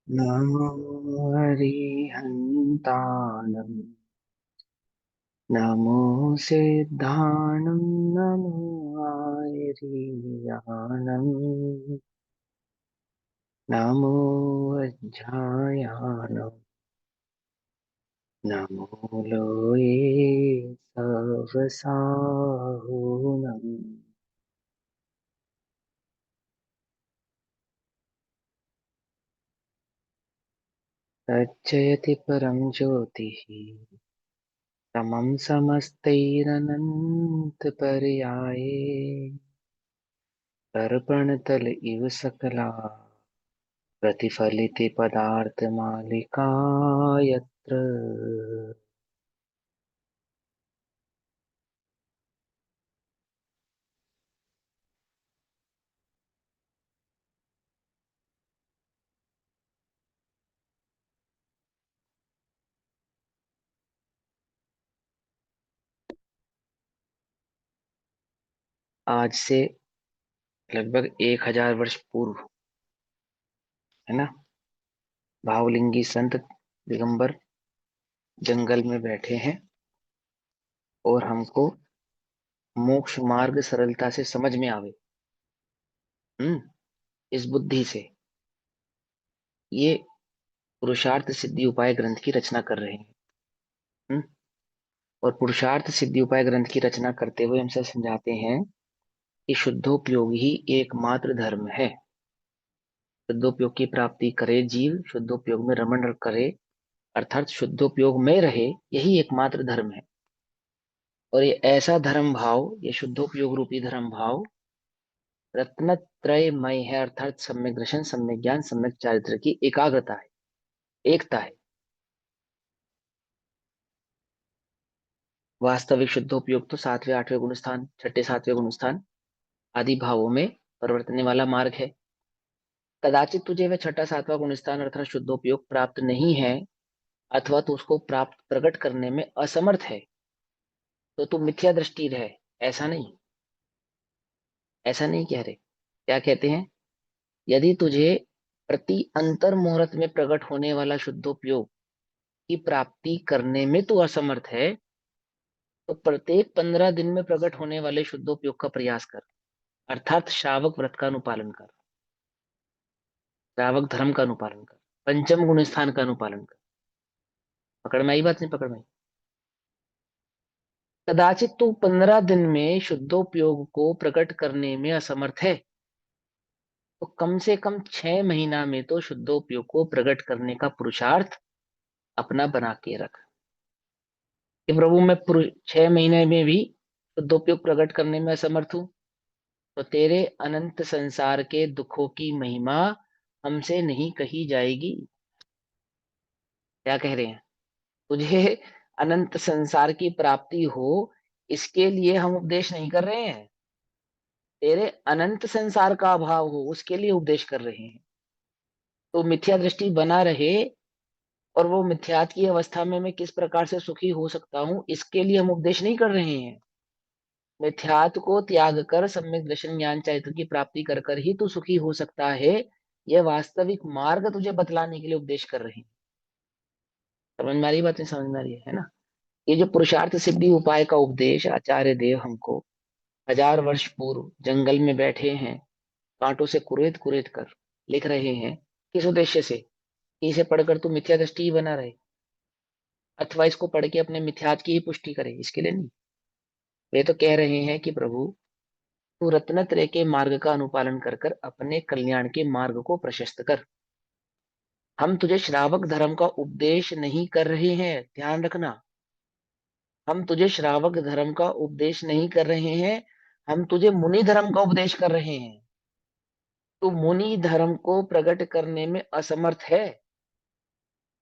नमो हरिहन्ताणं नमो सिद्धाणं नमो आयर्याणं नमो वज्रायाणं नमो लोये सवसाहुणम् तच्चयति परं ज्योतिः समं समस्तैरनन्तपर्याये दर्पणतल इव सकला प्रतिफलित पदार्थमालिका यत्र। आज से लगभग 1000 वर्ष पूर्व, है ना, भावलिंगी संत दिगंबर जंगल में बैठे हैं और हमको मोक्ष मार्ग सरलता से समझ में आवे, हम्म इस बुद्धि से ये पुरुषार्थ सिद्धि उपाय ग्रंथ की रचना कर रहे हैं। हम्म और पुरुषार्थ सिद्धि उपाय ग्रंथ की रचना करते हुए हमसे समझाते हैं कि शुद्धोपयोग ही एकमात्र धर्म है। शुद्धोपयोग की प्राप्ति करे जीव, शुद्धोपयोग में रमण करे, अर्थात शुद्धोपयोग में रहे, यही एकमात्र धर्म है। और ये ऐसा धर्म भाव, ये शुद्धोपयोग रूपी धर्म भाव रत्नत्रयमय है, अर्थात सम्यक दर्शन, सम्यक ज्ञान, सम्यक चारित्र की एकाग्रता है, एकता है। वास्तविक शुद्धोपयोग तो सातवें आठवें गुण स्थान, छठे सातवें गुण स्थान आदि भावों में परिवर्तने वाला मार्ग है। कदाचित तुझे वह छठा सातवां गुण स्थान अर्थात शुद्धोपयोग प्राप्त नहीं है, अथवा तू उसको प्राप्त प्रकट करने में असमर्थ है, तो तू मिथ्या दृष्टि रहे। ऐसा नहीं, ऐसा नहीं कह रहे। क्या कहते हैं? यदि तुझे प्रति अंतर मुहूर्त में प्रकट होने वाला शुद्धोपयोग की प्राप्ति करने में तू असमर्थ है, तो प्रत्येक 15 दिन में प्रकट होने वाले शुद्धोपयोग का प्रयास कर, अर्थात श्रावक व्रत का अनुपालन कर, श्रावक धर्म का अनुपालन कर, पंचम गुण स्थान का अनुपालन कर। पकड़ में आई बात? नहीं पकड़ में आई? कदाचित तू 15 दिन में शुद्धोपयोग को प्रकट करने में असमर्थ है, तो कम से कम 6 महीना में तो शुद्धोपयोग को प्रकट करने का पुरुषार्थ अपना बना के रख कि प्रभु मैं 6 महीने में भी शुद्धोपयोग प्रकट करने में असमर्थ हूं, तो तेरे अनंत संसार के दुखों की महिमा हमसे नहीं कही जाएगी। क्या कह रहे हैं? तुझे अनंत संसार की प्राप्ति हो, इसके लिए हम उपदेश नहीं कर रहे हैं। तेरे अनंत संसार का अभाव हो, उसके लिए उपदेश कर रहे हैं। तो मिथ्या दृष्टि बना रहे, और वो मिथ्यात की अवस्था में मैं किस प्रकार से सुखी हो सकता हूं, इसके लिए हम उपदेश नहीं कर रहे हैं। मिथ्यात को त्याग कर सम्यक दर्शन ज्ञान चैत्र की प्राप्ति कर कर ही तू सुखी हो सकता है, यह वास्तविक मार्ग तुझे बतलाने के लिए उपदेश कर रहे हैं। समझ में आ रही बात? नहीं समझ में आ रही है ना? ये जो पुरुषार्थ सिद्धि उपाय का उपदेश आचार्य देव हमको 1000 वर्ष पूर्व जंगल में बैठे हैं, कांटों से कुरेद कुरेद कर लिख रहे हैं, किस उद्देश्य से? कि इसे पढ़कर तू मिथ्या दृष्टि ही बना रहे, अथवा इसको पढ़ के अपने मिथ्यात की ही पुष्टि करे, इसके लिए नहीं। वे तो कह रहे हैं कि प्रभु तू रत्नत्रय के मार्ग का अनुपालन कर कर अपने कल्याण के मार्ग को प्रशस्त कर। हम तुझे श्रावक धर्म का उपदेश नहीं कर रहे हैं, ध्यान रखना। हम तुझे श्रावक धर्म का उपदेश नहीं कर रहे हैं, हम तुझे मुनि धर्म का उपदेश कर रहे हैं। तू मुनि धर्म को प्रकट करने में असमर्थ है,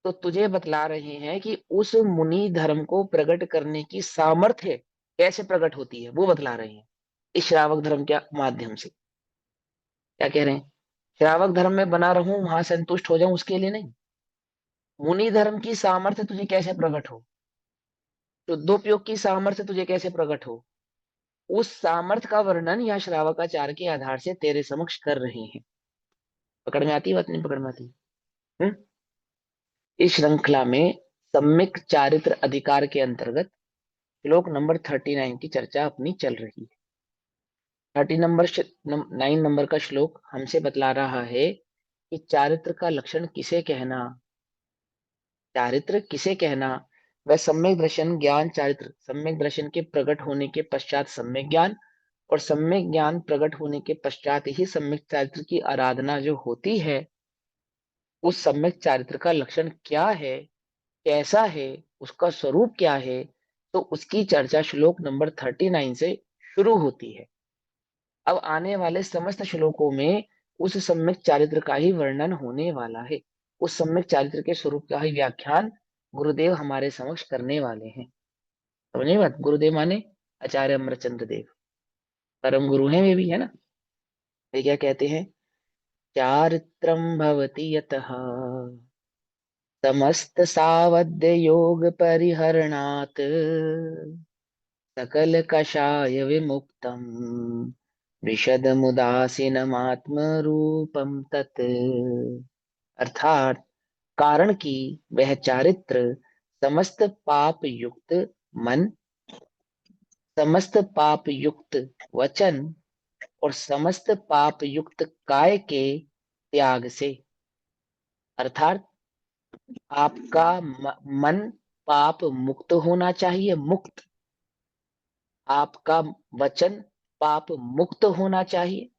तो तुझे बतला रहे हैं कि उस मुनि धर्म को प्रकट करने की सामर्थ्य कैसे प्रकट होती है, वो बतला रहे हैं इस श्रावक धर्म के माध्यम से। क्या कह रहे हैं? श्रावक धर्म में बना रहूं, वहां संतुष्ट हो जाऊं, उसके लिए नहीं। मुनि धर्म की सामर्थ्य तुझे कैसे प्रकट हो, शुद्धोपयोग की सामर्थ्य तुझे कैसे प्रकट हो, उस सामर्थ्य का वर्णन यहाँ श्रावकाचार्य के आधार से तेरे समक्ष कर रहे हैं। पकड़ में आती है बात? नहीं पकड़ में आती? हम्म? इस श्रृंखला में सम्यक चारित्र अधिकार के अंतर्गत श्लोक नंबर 39 की चर्चा अपनी चल रही है। 9 नंबर का श्लोक हमसे बतला रहा है कि चारित्र का लक्षण किसे कहना, चारित्र किसे कहना। वह सम्यक दर्शन ज्ञान चारित्र, सम्यक दर्शन के प्रकट होने के पश्चात सम्यक ज्ञान, और सम्यक ज्ञान प्रकट होने के पश्चात ही सम्यक चारित्र की आराधना जो होती है, उस सम्यक चारित्र का लक्षण क्या है, कैसा है, उसका स्वरूप क्या है, तो उसकी चर्चा श्लोक नंबर 39 से शुरू होती है। अब आने वाले समस्त श्लोकों में उस सम्यक चारित्र का ही वर्णन होने वाला है। उस सम्यक चारित्र के स्वरूप का ही व्याख्यान गुरुदेव हमारे समक्ष करने वाले हैं। समझे बात? गुरुदेव माने आचार्य अमरचंद्र देव, परम गुरु हैं वे भी, है ना। वे क्या कहते हैं? चारित्रम भवति यतः समस्त सावध्य योग परिहरणात् सकल कषाय विमुक्तम विशदमुदासीनमात्म रूपम तत्। अर्थात कारण कि वह चारित्र समस्त पाप युक्त मन, समस्त पाप युक्त वचन और समस्त पाप युक्त काय के त्याग से, अर्थात आपका मन पाप मुक्त होना चाहिए, मुक्त। आपका वचन पाप मुक्त होना चाहिए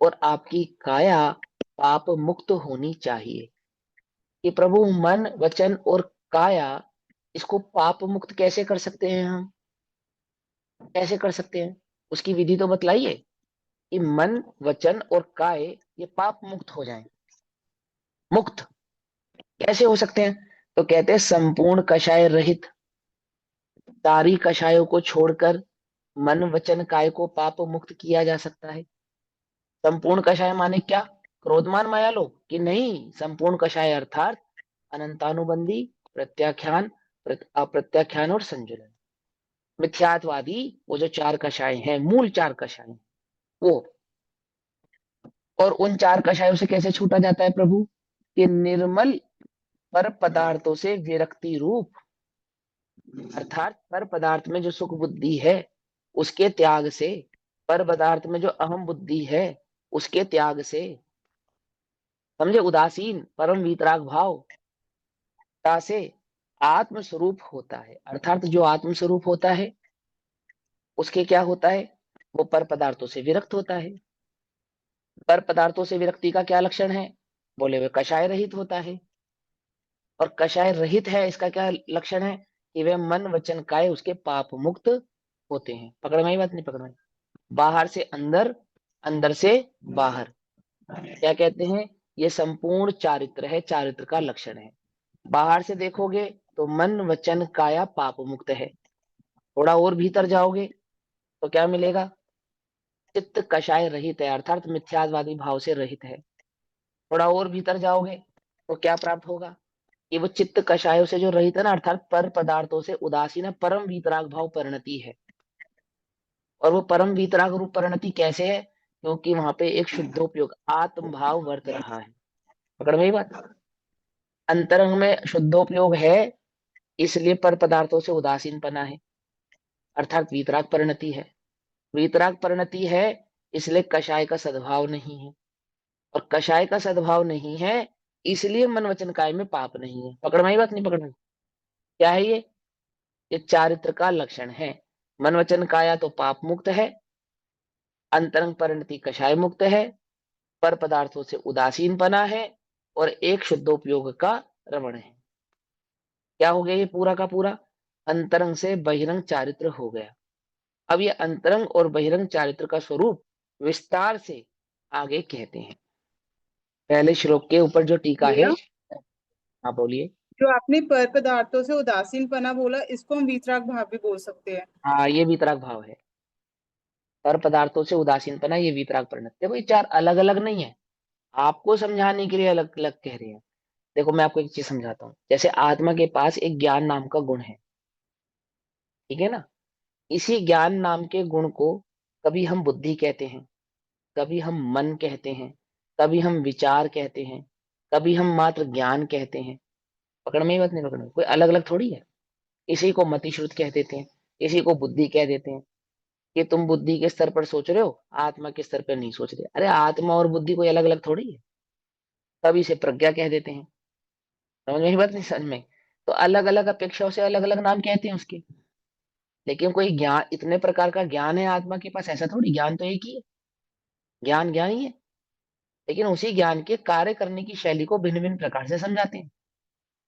और आपकी काया पाप मुक्त होनी चाहिए। कि प्रभु मन वचन और काया, इसको पाप मुक्त कैसे कर सकते हैं हम? कैसे कर सकते हैं? उसकी विधि तो बतलाइए कि मन वचन और काय ये पाप मुक्त हो जाएं। मुक्त कैसे हो सकते हैं? तो कहते हैं संपूर्ण कषाय रहित, सारी कषायों को छोड़कर मन वचन काय को पाप मुक्त किया जा सकता है। संपूर्ण कषाय माने क्या? क्रोधमान माया लोग कि नहीं, संपूर्ण कषाय अर्थात अनंतानुबंधी, प्रत्याख्यान, अप्रत्याख्यान और संजुलन। मिथ्यात्वादी वो जो चार कषाय हैं, मूल चार कषाय हैं, वो। और उन चार कषायों से कैसे छूटा जाता है प्रभु? कि निर्मल पर पदार्थों से विरक्ति रूप, अर्थात पर पदार्थ में जो सुख बुद्धि है उसके त्याग से, पर पदार्थ में जो अहम बुद्धि है उसके त्याग से, समझे, उदासीन परम वीतराग भाव से आत्म स्वरूप होता है। अर्थात जो आत्म स्वरूप होता है उसके क्या होता है? वो पर पदार्थों से विरक्त होता है। पर पदार्थों से विरक्ति का क्या लक्षण है? बोले वे कषाय रहित होता है। और कषाय रहित है इसका क्या लक्षण है? कि वे मन वचन काय उसके पाप मुक्त होते हैं। पकड़ में आई बात? नहीं पकड़ में? बाहर से अंदर, अंदर से बाहर। क्या कहते हैं? ये संपूर्ण चारित्र है, चारित्र का लक्षण है। बाहर से देखोगे तो मन वचन काया पाप मुक्त है। थोड़ा और भीतर जाओगे तो क्या मिलेगा? चित्त कषाय रहित है, अर्थात मिथ्यावादी भाव से रहित है। थोड़ा और भीतर जाओगे तो क्या प्राप्त होगा? कि वो चित्त कषायों से जो रहित है ना, अर्थात पर पदार्थों से उदासीन है, परम वीतराग भाव परिणति है। और वो परम वीतराग रूप परिणति कैसे है? क्योंकि वहां पे एक शुद्धोपयोग आत्म भाव वर्त रहा है। पकड़ में ये बात? अंतरंग में शुद्धोपयोग है, इसलिए पर पदार्थों से उदासीनपना है, अर्थात वीतराग परिणति है। वीतराग परिणति है, इसलिए कषाय का सद्भाव नहीं है। और कषाय का सद्भाव नहीं है, इसलिए मन वचन काय में पाप नहीं है। पकड़ में आई बात? नहीं पकड़ में? क्या है ये चारित्र का लक्षण है। मन वचन काया तो पाप मुक्त है, अंतरंग परिणति कषाय मुक्त है, पर पदार्थों से उदासीनपना है, और एक शुद्धोपयोग का रमण है। क्या हो गया ये पूरा का पूरा? अंतरंग से बहिरंग चारित्र हो गया। अब ये अंतरंग और बहिरंग चारित्र का स्वरूप विस्तार से आगे कहते हैं। पहले श्लोक के ऊपर जो टीका है। भैया, हाँ बोलिए। जो आपने पर पदार्थों से उदासीनपना बोला, इसको हम वीतराग भाव भी बोल सकते हैं। हाँ ये वीतराग भाव है। पर पदार्थों से उदासीनपना ये वीतराग परिणति। देखो ये चार अलग अलग नहीं है, आपको समझाने के लिए अलग अलग कह रहे हैं। देखो मैं आपको एक चीज समझाता हूँ। जैसे आत्मा के पास एक ज्ञान नाम का गुण है, ठीक है ना। इसी ज्ञान नाम के गुण को कभी हम बुद्धि कहते हैं, कभी हम मन कहते हैं, कभी हम विचार कहते हैं, कभी हम मात्र ज्ञान कहते हैं। पकड़ में ही बात नहीं, पकड़ में कोई अलग अलग थोड़ी है। किसी को मतिश्रुत कह देते हैं, किसी को बुद्धि कह देते हैं कि तुम बुद्धि के स्तर पर सोच रहे हो, आत्मा के स्तर पर नहीं सोच रहे। अरे आत्मा और बुद्धि कोई अलग अलग थोड़ी है। कभी इसे प्रज्ञा कह देते हैं। समझ में ही बात नहीं, समझ में। तो अलग अलग अपेक्षाओं से अलग अलग नाम कहते हैं उसके। लेकिन कोई ज्ञान, इतने प्रकार का ज्ञान है आत्मा के पास, ऐसा थोड़ी। ज्ञान तो एक ही है, ज्ञान ज्ञान ही है। लेकिन उसी ज्ञान के कार्य करने की शैली को भिन्न भिन्न प्रकार से समझाते हैं।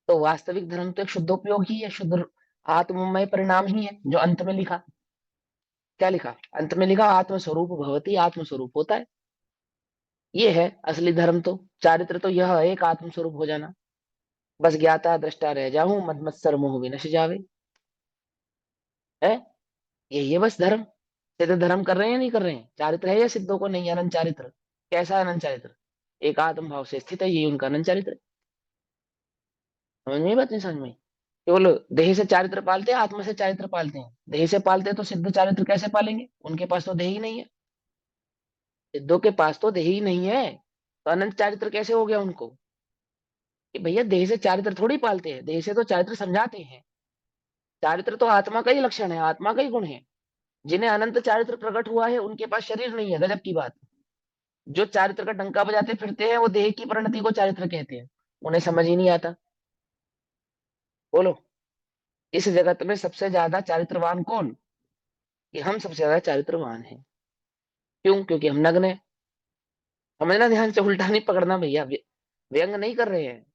तो वास्तविक धर्म तो एक शुद्धोपयोग ही है, शुद्ध आत्ममय परिणाम ही है। जो अंत में लिखा, क्या लिखा अंत में? लिखा आत्मस्वरूप भवति, आत्मस्वरूप होता है। ये है असली धर्म। तो चारित्र तो यह है, एक आत्मस्वरूप हो जाना। बस ज्ञाता दृष्टा रह जाऊं, मद मत्सर मोह विनश जावे। है, यही है बस धर्म। सिद्ध धर्म कर रहे हैं या नहीं कर रहे हैं? चारित्र है या सिद्धों को नहीं? अनंत चारित्र। कैसा अनंत चारित्र? एक आत्म भाव से स्थित है, ये उनका अनंत चारित्र है। समझ में? बात नहीं समझ में? केवल देह से चारित्र पालते हैं, आत्मा से चारित्र पालते हैं। देह से पालते हैं तो सिद्ध चारित्र कैसे पालेंगे? उनके पास तो देह ही नहीं है। सिद्धों के पास तो देह ही नहीं है, तो अनंत चारित्र कैसे हो गया उनको? कि भैया देह से चारित्र थोड़ी पालते हैं, देह से तो चारित्र समझाते हैं। चारित्र तो आत्मा का ही लक्षण है, आत्मा का ही गुण है। जिन्हें अनंत चारित्र प्रकट हुआ है उनके पास शरीर नहीं है। गजब की बात। जो चारित्र का डंका बजाते फिरते हैं वो देह की परिणति को चारित्र कहते हैं। उन्हें समझ ही नहीं आता। बोलो, इस जगत में सबसे ज्यादा चारित्रवान कौन? कि हम सबसे ज्यादा चारित्रवान हैं। क्यों? क्योंकि हम नग्न हैं। समझना ध्यान से, उल्टा नहीं पकड़ना भैया। व्यंग नहीं कर रहे हैं।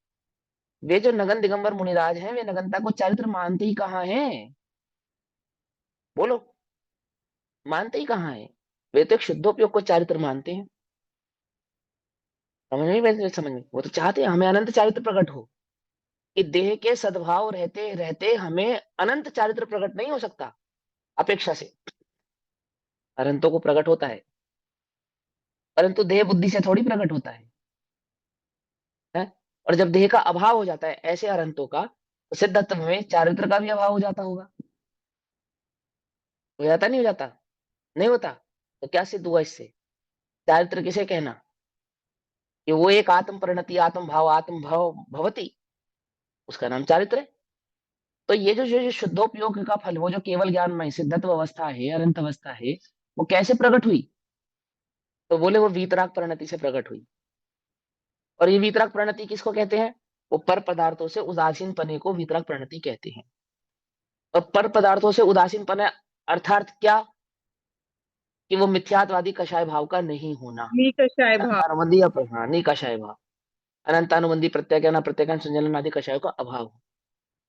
वे जो नगन दिगंबर मुनिराज हैं, वे नगनता को चारित्र मानते ही कहाँ हैं? बोलो, मानते ही कहाँ है? वे तो एक शुद्धोपयोग को चारित्र मानते हैं। समझ में? वैसे समझ में, वो तो चाहते हैं हमें अनंत चारित्र प्रकट हो। कि देह के सद्भाव रहते रहते हमें अनंत चारित्र प्रकट नहीं हो सकता अपेक्षा से। अनंतों को प्रकट होता है, परंतु देह बुद्धि से थोड़ी प्रकट होता है। और जब देह का अभाव हो जाता है ऐसे अनंतों का, तो सिद्धत्व में चारित्र का भी अभाव हो जाता होगा। हो जाता नहीं हो जाता? नहीं होता। तो क्या सिद्ध हुआ इससे? चारित्र किसे कहना? कि वो एक आत्म परिणति, आत्म भाव भवती, उसका नाम चारित्र है। तो ये जो शुद्धोपयोग का फल, वो जो केवल ज्ञानमय सिद्धत्व अवस्था है, अनंत अवस्था है, वो कैसे प्रकट हुई? तो बोले वो वीतराग परिणति से प्रकट हुई। और ये वीतराग परिणति किसको कहते हैं? वो पर पदार्थों से उदासीन पने को वीतराग परिणति कहते हैं। और पर पदार्थों से उदासीन पने अर्थात क्या? कि वो मिथ्यात्वादी कषाय भाव का नहीं होना। निकषाय भाव। अनुबंधी हाँ, नहीं कषाय भाव। अनंतानुबंधी प्रत्याख्यान प्रत्याख्यान संचालन आदि कषायों का अभाव।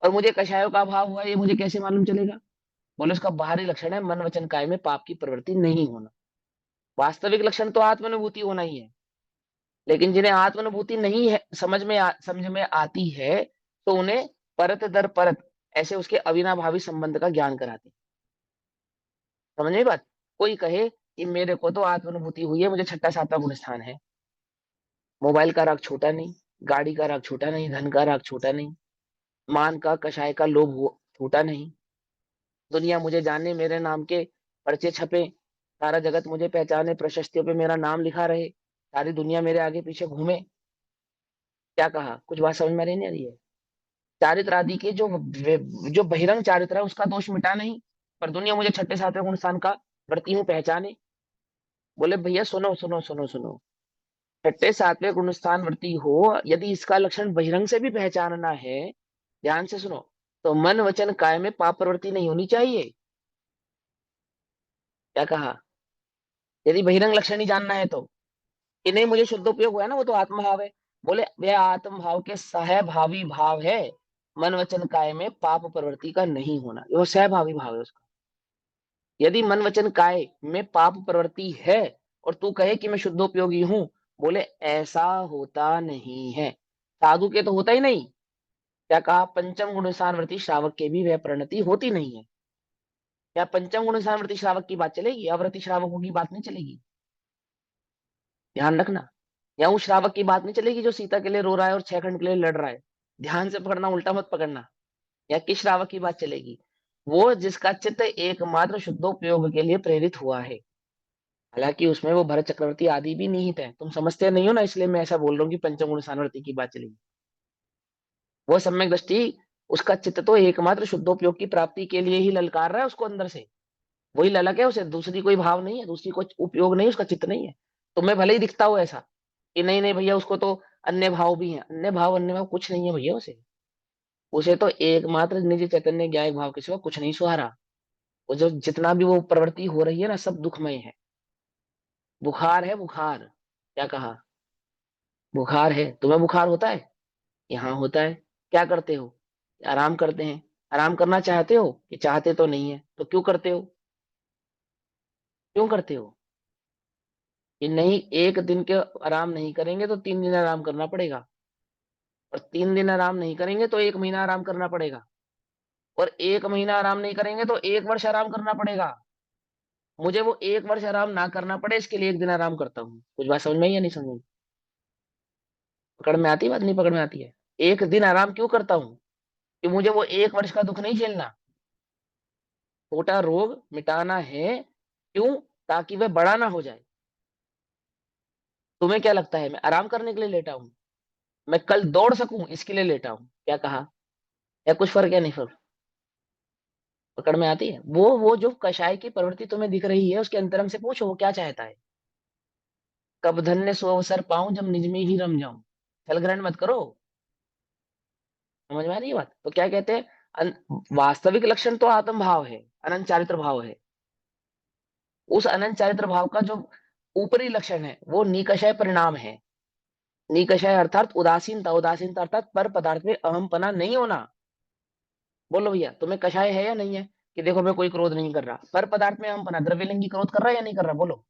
और मुझे कषायों का अभाव हुआ, ये मुझे कैसे मालूम चलेगा? बोले उसका बाहरी लक्षण है मन वचन काय में पाप की प्रवृत्ति नहीं होना। वास्तविक लक्षण तो आत्मानुभूति होना ही है। लेकिन जिन्हें आत्मानुभूति नहीं है, समझ में आती है, तो उन्हें परत दर परत ऐसे उसके अविनाभावी संबंध का ज्ञान कराते हैं। समझ में बात? कोई कहे कि मेरे को तो आत्मानुभूति हुई है, मुझे छठा सातवां गुण स्थान है। मोबाइल का राग छोटा नहीं, गाड़ी का राग छोटा नहीं, धन का राग छोटा नहीं, मान का कषाय का लोभ छोटा नहीं। दुनिया मुझे जाने, मेरे नाम के पर्चे छपे, सारा जगत मुझे पहचाने, प्रशस्तियों पे मेरा नाम लिखा रहे, सारी दुनिया मेरे आगे पीछे घूमे। क्या कहा? कुछ बात समझ में नहीं आ रही है? चारित्र आदि के जो बहिरंग चारित्र है उसका दोष मिटा नहीं, पर दुनिया मुझे छठे सातवें गुण स्थान का व्रती हूँ पहचाने। बोले भैया सुनो सुनो सुनो सुनो, छठे सातवें गुण स्थान वर्ती हो, यदि इसका लक्षण बहिरंग से भी पहचानना है, ध्यान से सुनो, तो मन वचन काय में पाप प्रवृत्ति नहीं होनी चाहिए। क्या कहा? यदि बहिरंग लक्षण ही जानना है तो, कि नहीं मुझे शुद्ध उपयोग हुआ है ना, वो तो आत्मभाव है। बोले वह आत्म भाव के सहभावी भाव है। मन वचन काय में पाप प्रवृत्ति का नहीं होना, वो सहभावी भाव है उसका। यदि मन वचन काय में पाप प्रवृत्ति है और तू कहे कि मैं शुद्धोपयोगी हूं, बोले ऐसा होता नहीं है। साधु के तो होता ही नहीं। क्या कहा? पंचम गुणसानवर्ती श्रावक के भी वह परिणति होती नहीं है। क्या पंचम गुणसानवर्ती श्रावक की बात चलेगी? अव्रती श्रावकों की बात नहीं चलेगी। ध्यान रखना। या उस श्रावक की बात नहीं चलेगी जो सीता के लिए रो रहा है और 6 खंड के लिए लड़ रहा है। ध्यान से पकड़ना, उल्टा मत पकड़ना। या किस श्रावक की बात चलेगी? वो जिसका चित्त एकमात्र शुद्धोपयोग के लिए प्रेरित हुआ है। हालांकि उसमें वो भरत चक्रवर्ती आदि भी निहित है, तुम समझते नहीं हो ना, इसलिए मैं ऐसा बोल रहा हूँ कि पंचम गुण सानवर्ती की बात चलेगी। वो सम्यक दृष्टि, उसका चित्त तो एकमात्र शुद्धोपयोग की प्राप्ति के लिए ही ललकार रहा है उसको अंदर से। वही ललक है उसे, दूसरी कोई भाव नहीं है, दूसरी कोई उपयोग नहीं, उसका चित्त नहीं है। तुम्हें भले ही दिखता हो ऐसा कि नहीं नहीं भैया उसको तो अन्य भाव भी है, अन्य भाव कुछ नहीं है भैया उसे। उसे तो एकमात्र निज चैतन्य ज्ञायक भाव के सिवा कुछ नहीं सुहारा। वो जो जितना भी वो प्रवृत्ति हो रही है ना, सब दुखमय है। बुखार है बुखार। क्या कहा? बुखार है। तुम्हें बुखार होता है? यहाँ होता है। क्या करते हो? आराम करते हैं। आराम करना चाहते हो कि चाहते तो नहीं है, तो क्यों करते हो? क्यों करते हो? कि नहीं, एक दिन के आराम नहीं करेंगे तो 3 दिन आराम करना पड़ेगा, और 3 दिन आराम नहीं करेंगे तो 1 महीना आराम करना पड़ेगा, और 1 महीना आराम नहीं करेंगे तो 1 वर्ष आराम करना पड़ेगा। मुझे वो 1 वर्ष आराम ना करना पड़े, इसके लिए एक दिन आराम करता हूँ। कुछ बात समझ में आई या नहीं समझ में? पकड़ में आती है बात, नहीं पकड़ में आती है? एक दिन आराम क्यों करता हूँ? कि मुझे वो 1 वर्ष का दुख नहीं झेलना। छोटा रोग मिटाना है। क्यों? ताकि वह बड़ा ना हो जाए। तुम्हें क्या लगता है मैं आराम करने के लिए लेटा हूँ? मैं कल दौड़ सकूं इसके लिए लेटा हूँ। क्या कहा? या कुछ फर्क है? नहीं फर्क? पकड़ में आती है? वो जो कषाय की प्रवृत्ति तुम्हें दिख रही है, उसके अंतरंग से पूछो वो क्या चाहता है। कब धन्य सो अवसर पाऊं जब निज में ही रम जाऊं। छल ग्रहण मत करो। समझ में आ रही है बात? तो क्या कहते हैं, वास्तविक लक्षण तो आत्म भाव है, अनंत चारित्र भाव है। उस अनंत चारित्र भाव का जो ऊपरी लक्षण है वो निकषय परिणाम है। निकषय अर्थात उदासीनता, उदासीनता अर्थात पर पदार्थ में अहमपना नहीं होना। बोलो भैया, तुम्हें कषाय है या नहीं है? कि देखो मैं कोई क्रोध नहीं कर रहा, पर पदार्थ में अहमपना, द्रव्यलिंगी क्रोध कर रहा है या नहीं कर रहा? बोलो।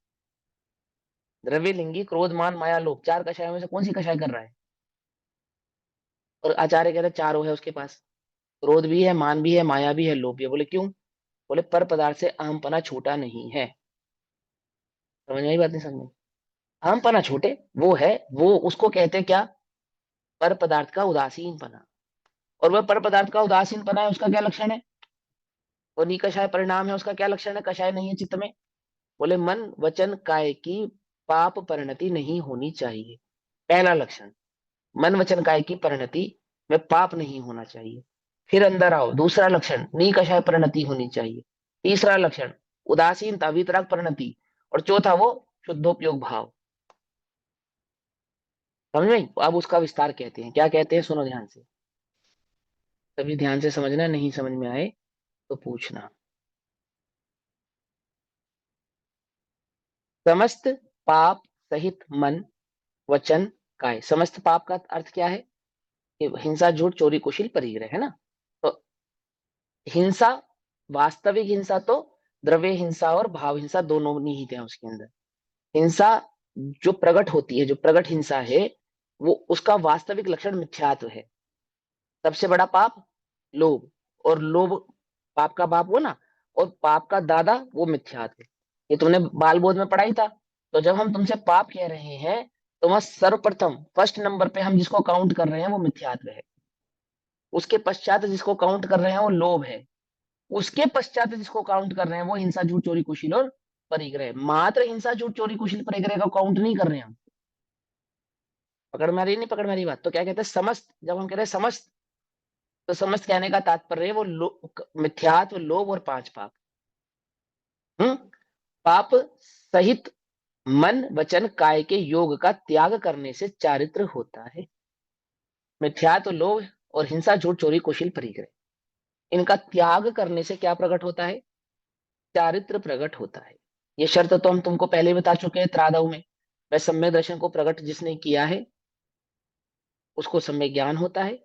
द्रव्यलिंगी क्रोध मान माया लोभ, 4 कषायों में से कौन सी कषाय कर रहा है? और आचार्य कहते हैं चारों है उसके पास। क्रोध भी है, मान भी है, माया भी है, लोभ भी है। बोले क्यों? बोले पर पदार्थ से अहमपना छूटा नहीं है। समझ में आई बात? नहीं समझ में? अहमपना छूटे वो है, वो उसको कहते हैं क्या? पर पदार्थ का उदासीनपना। और वह पर पदार्थ का उदासीनपना है, उसका क्या लक्षण है? वो निकषाय परिणाम है, उसका क्या लक्षण है? कषाय नहीं है चित्त में। बोले मन वचन काय की पाप परिणति नहीं होनी चाहिए। पहला लक्षण, मन वचन काय की परिणति में पाप नहीं होना चाहिए। फिर अंदर आओ, दूसरा लक्षण निकषाय परिणति होनी चाहिए। तीसरा लक्षण उदासीनता वितराग परिणति। और चौथा वो शुद्धोपयोग भाव। समझ में आई? अब उसका विस्तार कहते हैं, क्या कहते हैं सुनो ध्यान से। तभी ध्यान से समझना, नहीं समझ में आए तो पूछना। समस्त पाप सहित मन वचन काय। समस्त पाप का अर्थ क्या है? कि हिंसा झूठ चोरी कुशील परिग्रह, है ना? तो हिंसा, वास्तविक हिंसा तो द्रव्य हिंसा और भाव हिंसा दोनों निहित है उसके अंदर। हिंसा जो प्रकट होती है, जो प्रकट हिंसा है, वो उसका वास्तविक लक्षण मिथ्यात्व है। सबसे बड़ा पाप लोभ, और लोभ पाप का बाप वो ना, और पाप का दादा वो मिथ्यात्व। ये तुमने बाल बोध में पढ़ाई था। तो जब हम तुमसे पाप कह रहे हैं, तो वह सर्वप्रथम फर्स्ट नंबर पे हम जिसको काउंट कर रहे हैं वो मिथ्यात्व है। उसके पश्चात जिसको काउंट कर रहे हैं वो लोभ है। उसके पश्चात जिसको काउंट कर रहे हैं वो हिंसा झूठ चोरी कुशील और परिग्रह। मात्र हिंसा झूठ चोरी कुशील परिग्रह का काउंट नहीं कर रहे हैं हम। पकड़ में आ रही नहीं पकड़ में आ रही बात? तो क्या कहते हैं समस्त, जब हम कह रहे हैं समस्त, तो समस्त कहने का तात्पर्य है वो मिथ्यात्व लोभ और 5 पाप। हम्म। पाप सहित मन वचन काय के योग का त्याग करने से चारित्र होता है। मिथ्यात्व लोभ और हिंसा झूठ चोरी कुशील परिग्रह, इनका त्याग करने से क्या प्रकट होता है? चारित्र प्रकट होता है। ये शर्त तो हम तुमको पहले ही बता चुके हैं त्रादव में। वह सम्यक दर्शन को प्रकट जिसने किया है उसको सम्यक ज्ञान होता है,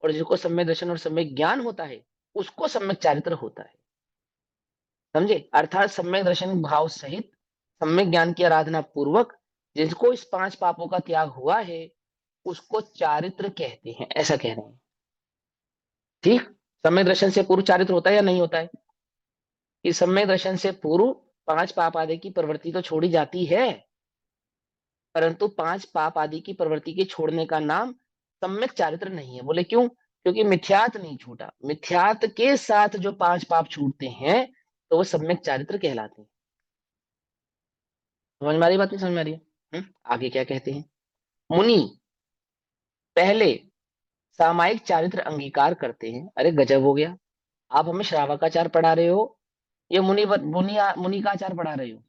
और जिसको सम्यक दर्शन और सम्यक ज्ञान होता है उसको सम्यक चारित्र होता है। समझे? अर्थात सम्यक दर्शन भाव सहित सम्यक ज्ञान की आराधना पूर्वक जिसको इस 5 पापों का त्याग हुआ है उसको चारित्र कहते हैं, ऐसा कह रहे हैं। ठीक। सम्यक दर्शन से पूर्व चारित्र होता है या नहीं होता है? इस सम्यक दर्शन से पूर्व 5 पाप आदि की प्रवृत्ति तो छोड़ी जाती है, परंतु 5 पाप आदि की प्रवृत्ति के छोड़ने का नाम सम्यक चारित्र नहीं है। बोले क्यों? क्योंकि मिथ्यात नहीं छूटा। मिथ्यात के साथ जो 5 पाप छूटते हैं तो वो सम्यक चारित्र कहलाते हैं। समझ में आ रही बात, नहीं समझ में आ रही है? आगे क्या कहते हैं? मुनि पहले सामायिक चारित्र अंगीकार करते हैं। अरे गजब हो गया, आप हमें श्रावकाचार पढ़ा रहे हो, ये मुनि का आचार पढ़ा रहे हो।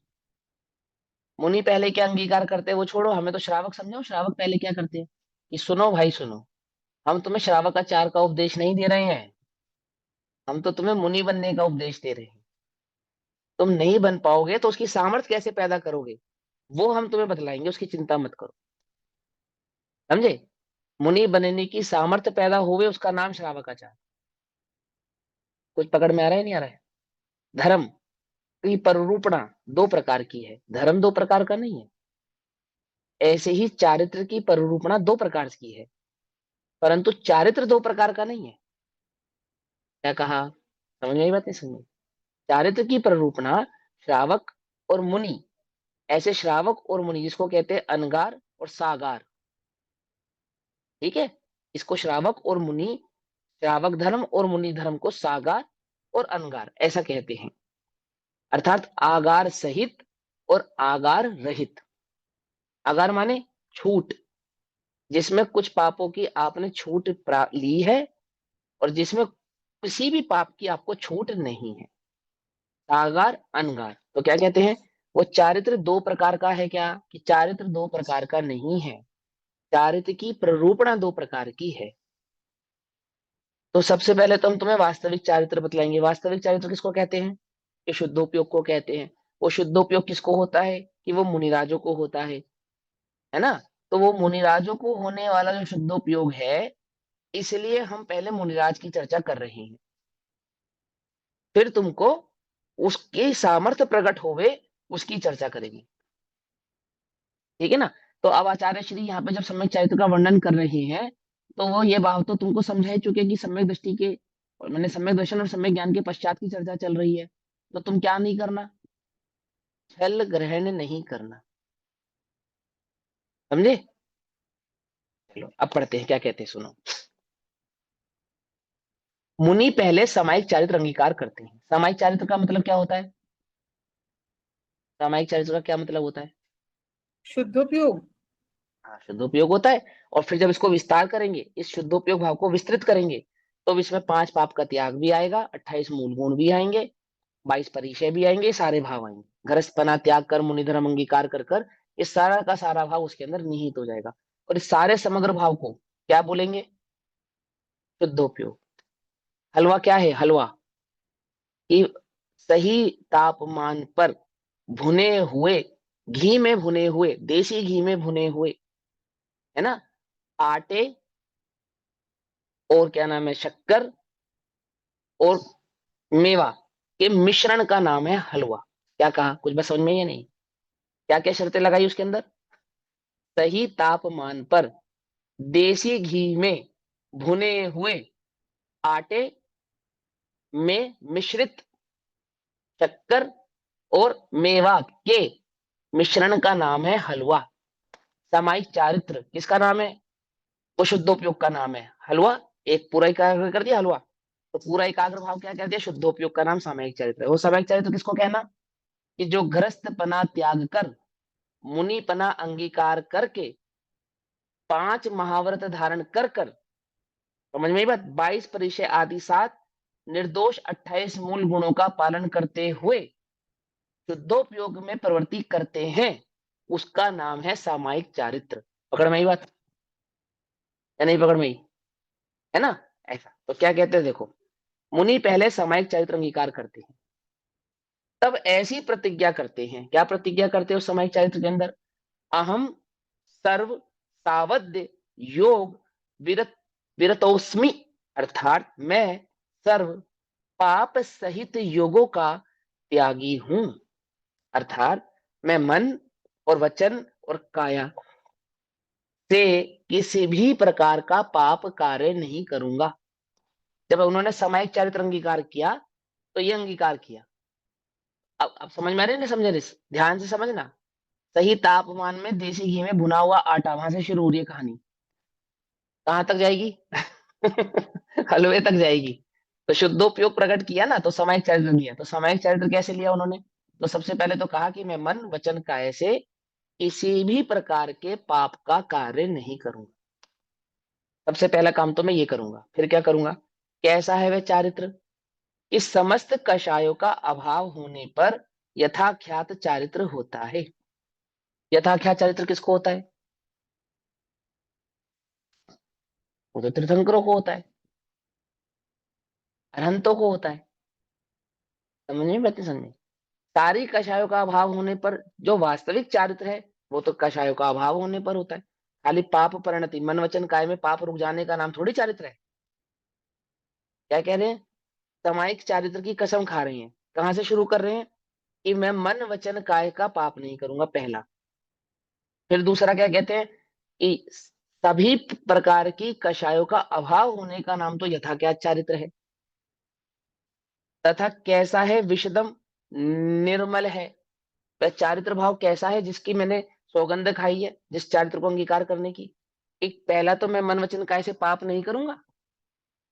मुनि पहले क्या अंगीकार करते हैं वो छोड़ो, हमें तो श्रावक समझो। श्रावक पहले क्या करते हैं कि सुनो भाई सुनो, हम तुम्हें श्रावकाचार का उपदेश नहीं दे रहे हैं, हम तो तुम्हें मुनि बनने का उपदेश दे रहे हैं। तुम नहीं बन पाओगे तो उसकी सामर्थ्य कैसे पैदा करोगे, वो हम तुम्हें बतलाएंगे, उसकी चिंता मत करो। समझे? मुनि बनने की सामर्थ्य पैदा हुए, उसका नाम श्रावकाचार। कुछ पकड़ में आ रहा है, नहीं आ रहा है? धर्म की प्ररूपणा दो प्रकार की है, धर्म दो प्रकार का नहीं है। ऐसे ही चारित्र की प्ररूपणा दो प्रकार की है, परंतु चारित्र दो प्रकार का नहीं है। क्या कहा? समझ में आई बात, नहीं समझ में? चारित्र की प्ररूपणा श्रावक और मुनि, ऐसे श्रावक और मुनि जिसको कहते हैं अनगार और सागार। ठीक है, इसको श्रावक और मुनि, श्रावक धर्म और मुनि धर्म को सागार और अनगार ऐसा कहते हैं। अर्थात आगार सहित और आगार रहित। आगार माने छूट, जिसमें कुछ पापों की आपने छूट ली है और जिसमें किसी भी पाप की आपको छूट नहीं है। सागार अनगार तो क्या कहते हैं? वो चारित्र दो प्रकार का है क्या? कि चारित्र दो प्रकार का नहीं है, चारित्र की प्ररूपणा दो प्रकार की है। तो सबसे पहले तो हम तुम्हें वास्तविक चारित्र बतलाएंगे। वास्तविक चारित्र किसको कहते हैं? कि शुद्धोपयोग को कहते हैं। वो शुद्धोपयोग किसको होता है? कि वो मुनिराजों को होता है ना? तो वो मुनिराजों को होने वाला जो शुद्धोपयोग है, इसलिए हम पहले मुनिराज की चर्चा कर रहे हैं, फिर तुमको उसकी सामर्थ्य प्रकट होवे उसकी चर्चा करेंगे। ठीक है ना? तो अब आचार्य श्री यहाँ पे जब सम्यक चारित्र का वर्णन कर रहे हैं, तो वो ये बात तो तुमको समझा ही चुके कि सम्यक दृष्टि के, और मैंने सम्यक दर्शन और सम्यक ज्ञान के पश्चात की चर्चा चल रही है। तो तुम क्या नहीं करना? छल ग्रहण नहीं करना। समझे? चलो अब पढ़ते हैं क्या कहते हैं, सुनो। मुनि पहले सामायिक चारित्र अंगीकार करते हैं। सामायिक चारित्र का मतलब क्या होता है? सामायिक चारित्र का क्या मतलब होता है? शुद्धोपयोग। हाँ, शुद्धोपयोग होता है। और फिर जब इसको विस्तार करेंगे, इस शुद्धोपयोग भाव को विस्तृत करेंगे, तो इसमें 5 पाप का त्याग भी आएगा, 28 मूल गुण भी आएंगे, 22 परिचय भी आएंगे, सारे भाव आएंगे। घरस्थपना त्याग कर मुनिधर्म अंगीकार कर कर ये सारा का सारा भाव उसके अंदर निहित हो जाएगा। और इस सारे समग्र भाव को क्या बोलेंगे? शुद्धोपयोग। हलवा क्या है? हलवा कि सही तापमान पर भुने हुए, घी में भुने हुए, देसी घी में भुने हुए, है ना, आटे और क्या नाम है, शक्कर और मेवा के मिश्रण का नाम है हलवा। क्या कहा? कुछ बस समझ में ही नहीं? क्या क्या शर्तें लगाई उसके अंदर? सही तापमान पर देसी घी में भुने हुए आटे में मिश्रित शक्कर और मेवा के मिश्रण का नाम है हलवा। सामायिक चारित्र किसका नाम है? वो शुद्धोपयोग का नाम है हलवा। एक पूरा एकाग्र कर दिया हलवा, तो पूरा एकाग्र भाव क्या कर दिया? शुद्धोपयोग का नाम सामायिक चरित्र है। वो सामायिक चरित्र किसको कहना? कि जो गृहस्थपना त्याग कर मुनिपना अंगीकार करके 5 महाव्रत धारण कर कर, समझ में आई बात, 22 परिचय आदि 7 निर्दोष 28 मूल गुणों का पालन करते हुए शुद्धोपयोग में प्रवृत्ति करते हैं, उसका नाम है सामायिक चारित्र। पकड़ में आई बात या नहीं? पकड़ में आई है ना? ऐसा तो क्या कहते हैं देखो, मुनि पहले सामायिक चारित्र अंगीकार करते हैं, तब ऐसी प्रतिज्ञा करते हैं। क्या प्रतिज्ञा करते हो सामायिक चारित्र के अंदर? अहम सर्व सावध्य योग विरत विरतोस्मि, अर्थात मैं सर्व पाप सहित योगों का त्यागी हूं। अर्थात मैं मन और वचन और काया से किसी भी प्रकार का पाप कार्य नहीं करूंगा। जब उन्होंने सामायिक चारित्र अंगीकार किया, तो ये अंगीकार किया। अब समझ में आ रही है? नहीं समझ रही? ध्यान से समझना। सही तापमान में देसी घी में भुना हुआ आटा, वहां से शुरू हो रही है कहानी। कहां तक जाएगी? हलवे तक जाएगी। तो शुद्धोपयोग प्रकट किया ना, तो सामायिक चारित्र लिया। तो सामायिक चारित्र कैसे लिया उन्होंने? तो सबसे पहले तो कहा कि मैं मन वचन काया से किसी भी प्रकार के पाप का कार्य नहीं करूंगा। सबसे पहला काम तो मैं ये करूंगा। फिर क्या करूंगा? कैसा है वह चारित्र? इस समस्त कषायों का अभाव होने पर यथाख्यात चारित्र होता है। यथाख्यात चारित्र किसको होता है? वो तो तीर्थंकरों को होता है, अरहंतों को होता है। समझ में बात नहीं समझ में? सारी कषायों का अभाव होने पर जो वास्तविक चारित्र है वो तो कषायों का अभाव होने पर होता है। खाली पाप परिणति मन वचन काय में पाप रुक जाने का नाम थोड़ी चारित्र है। क्या कह रहे हैं? सामायिक चारित्र की कसम खा रहे हैं। कहां से शुरू कर रहे हैं? कि मैं मन वचन काय का पाप नहीं करूंगा, पहला। फिर दूसरा क्या कहते हैं? कि सभी प्रकार की कषायों का अभाव होने का नाम तो यथाज्ञात चारित्र है। तथा कैसा है? विशदम, निर्मल है। वह चारित्र भाव कैसा है जिसकी मैंने सौगंध खाई है, जिस चारित्र को अंगीकार करने की? एक, पहला तो मैं मन वचन काय से पाप नहीं करूंगा।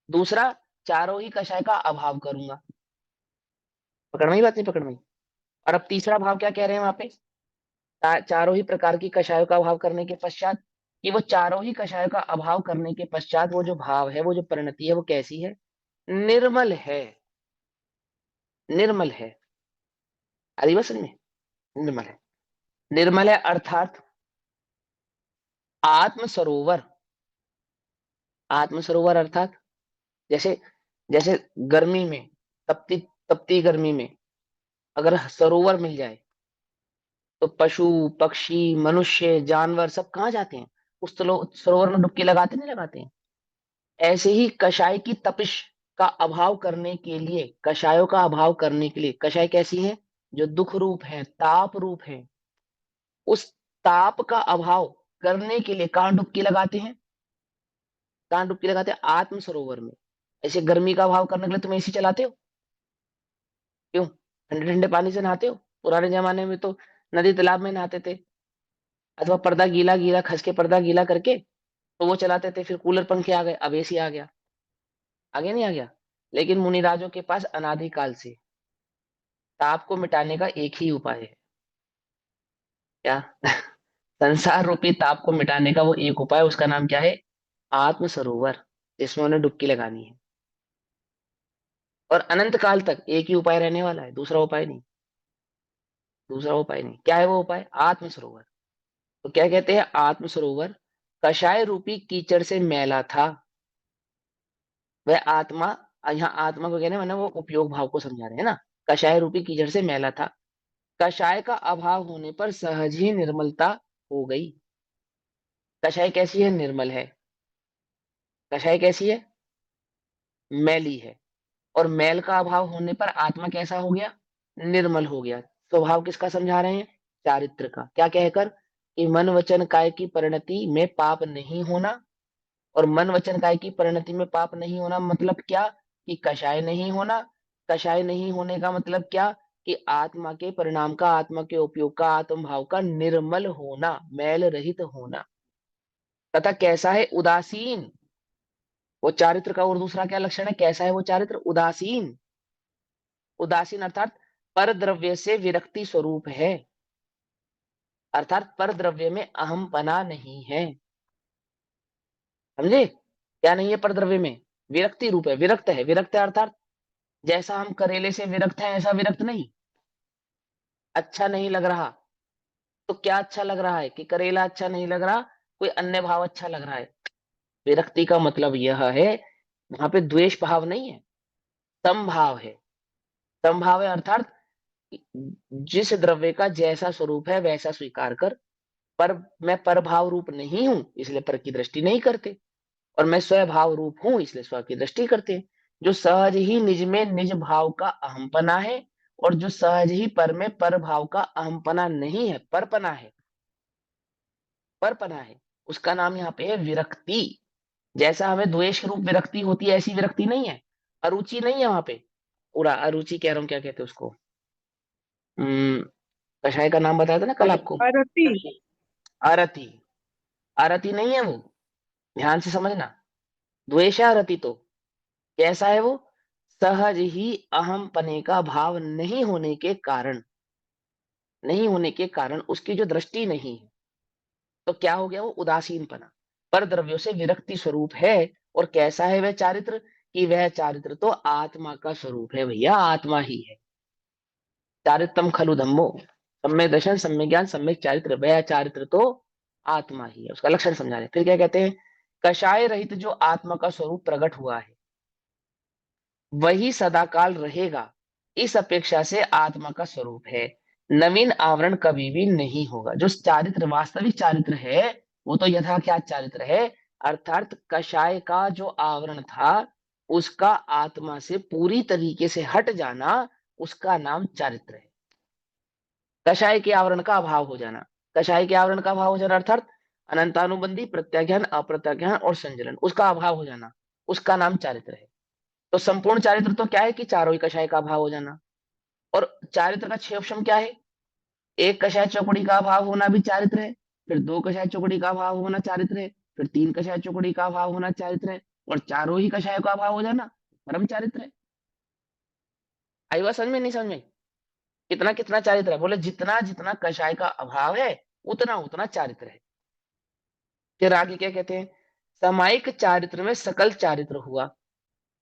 दूसरा, चारों ही कषाय का अभाव करूंगा। पकड़ में ही बात नहीं? पकड़ में ही। और अब तीसरा भाव क्या कह रहे हैं वहां पे? चारों ही प्रकार की कषायों का अभाव करने के पश्चात, कि वो चारों ही कषायों का अभाव करने के पश्चात वो जो भाव है, वो जो परिणति है, वो कैसी है? निर्मल है। निर्मल है। अरे बस में निर्मल है। निर्मल है अर्थात आत्म सरोवर। आत्म सरोवर अर्थात जैसे, जैसे गर्मी में, तपती तपती गर्मी में अगर सरोवर मिल जाए तो पशु पक्षी मनुष्य जानवर सब कहाँ जाते हैं? उस सरोवर में डुबकी लगाते नहीं लगाते हैं? ऐसे ही कषाय की तपिश का अभाव करने के लिए, कषायों का अभाव करने के लिए, कषाय कैसी है? जो दुख रूप है, ताप रूप है, उस ताप का अभाव करने के लिए कहाँ डुबकी लगाते हैं? कहाँ डुबकी लगाते हैं? आत्म सरोवर में। ऐसे गर्मी का अभाव करने के लिए तुम एसी चलाते हो? क्यों? ठंडे ठंडे पानी से नहाते हो? पुराने जमाने में तो नदी तालाब में नहाते थे, अथवा पर्दा गीला गीला खस के पर्दा गीला करके तो वो चलाते थे। फिर कूलर पंखे आ गए, अब एसी आ गया। आगे नहीं आ गया? लेकिन मुनिराजों के पास अनादिकाल से ताप को मिटाने का एक ही उपाय है। क्या? संसार रूपी ताप को मिटाने का वो एक उपाय, उसका नाम क्या है? आत्म सरोवर, जिसमें उन्हें डुबकी लगानी है। और अनंत काल तक एक ही उपाय रहने वाला है, दूसरा उपाय नहीं। दूसरा उपाय नहीं। क्या है वो उपाय? आत्म सरोवर। तो क्या कहते हैं? आत्म सरोवर कषाय रूपी कीचड़ से मैला था। वह आत्मा, यहाँ आत्मा को कहने मैंने वो उपयोग भाव को समझा रहे हैं ना। कषाय रूपी कीचड़ से मैला था, कषाय का अभाव होने पर सहज ही निर्मलता हो गई। कषाय कैसी है? निर्मल है। कषाय कैसी है? मैली है। और मैल का अभाव होने पर आत्मा कैसा हो गया? निर्मल हो गया। स्वभाव किसका समझा रहे हैं? चारित्र का। क्या कहकर? कि मन वचन काय की परिणति में पाप नहीं होना। और मन वचन काय की परिणति में पाप नहीं होना मतलब क्या? कि कषाय नहीं होना। कषाय नहीं होने का मतलब क्या? कि आत्मा के परिणाम का, आत्मा के उपयोग का, आत्म भाव का निर्मल होना, मैल रहित होना। तथा कैसा है? उदासीन। वो चारित्र का और दूसरा क्या लक्षण है? कैसा है वो चारित्र? उदासीन। उदासीन अर्थात पर द्रव्य से विरक्ति स्वरूप है। अर्थात पर द्रव्य में अहम पना नहीं है। समझे? क्या नहीं है पर द्रव्य में? विरक्ति रूप है, विरक्त है। विरक्त है अर्थात जैसा हम करेले से विरक्त है ऐसा विरक्त नहीं। अच्छा नहीं लग रहा तो क्या अच्छा लग रहा है? कि करेला अच्छा नहीं लग रहा, कोई अन्य भाव अच्छा लग रहा है। विरक्ति का मतलब यह है, वहां पे द्वेष भाव नहीं है, समभाव है। समभाव है अर्थात जिस द्रव्य का जैसा स्वरूप है वैसा स्वीकार कर। पर मैं परभाव रूप नहीं हूं इसलिए पर की दृष्टि नहीं करते, और मैं स्वभाव रूप हूं इसलिए स्व की दृष्टि करते हैं। जो सहज ही निज में निज भाव का अहमपना है, और जो सहज ही पर में पर भाव का अहमपना नहीं है, परपना है, परपना है, उसका नाम यहाँ पे है विरक्ति। जैसा हमें द्वेष रूप विरक्ति होती है ऐसी विरक्ति नहीं है। अरुचि नहीं है वहां पे। पूरा अरुचि कह रहा हूँ, क्या कहते हैं उसको? हम्म कषाय का नाम बताया था ना कल आपको। अरति। अरति। अरति नहीं है वो। ध्यान से समझना। द्वेष है अरति तो। कैसा है वो? सहज ही अहम पने का भाव नहीं होने के कारण। नहीं होने के कारण उसकी जो दृष्टि नहीं है, तो क्या हो गया वो उदासीनपना। पर द्रव्यों से विरक्ति स्वरूप है। और कैसा है वह चारित्र, कि वह चारित्र तो आत्मा का स्वरूप है भैया, आत्मा ही है। चारित्रम खलु धम्मो, सम्यक दर्शन सम्यक ज्ञान सम्यक चारित्र, वह चारित्र तो आत्मा ही है। उसका लक्षण समझा रहे, फिर क्या कहते हैं, कषाय रहित जो आत्मा का स्वरूप प्रकट हुआ है वही सदाकाल रहेगा, इस अपेक्षा से आत्मा का स्वरूप है। नवीन आवरण कभी भी नहीं होगा। जो चारित्र वास्तविक चारित्र है वो तो यथाख्यात चारित्र है, अर्थात कषाय का जो आवरण था उसका आत्मा से पूरी तरीके से हट जाना, उसका नाम चारित्र है। कषाय के आवरण का अभाव हो जाना, कषाय के आवरण का अभाव हो जाना अर्थात अनंतानुबंधी प्रत्याख्यान अप्रत्याख्यान और संजलन, उसका अभाव हो जाना, उसका नाम चारित्र है। तो संपूर्ण चारित्र तो क्या है, कि चारों ही कषाय का अभाव हो जाना। और चारित्र का क्षेपशम क्या है, एक कषाय चौकड़ी का अभाव होना भी चारित्र है, फिर दो कषाय चौकड़ी का अभाव होना चारित्र है, फिर तीन कषाय चौकड़ी का अभाव होना चारित्र है, और चारों ही कषायों का अभाव हो जाना परम चारित्र है। आई बात समझ में, नहीं समझ में? कितना कितना चारित्र है, बोले जितना जितना कषाय का अभाव है उतना उतना चारित्र है। फिर आगे क्या कहते हैं, सामायिक चारित्र में सकल चारित्र हुआ।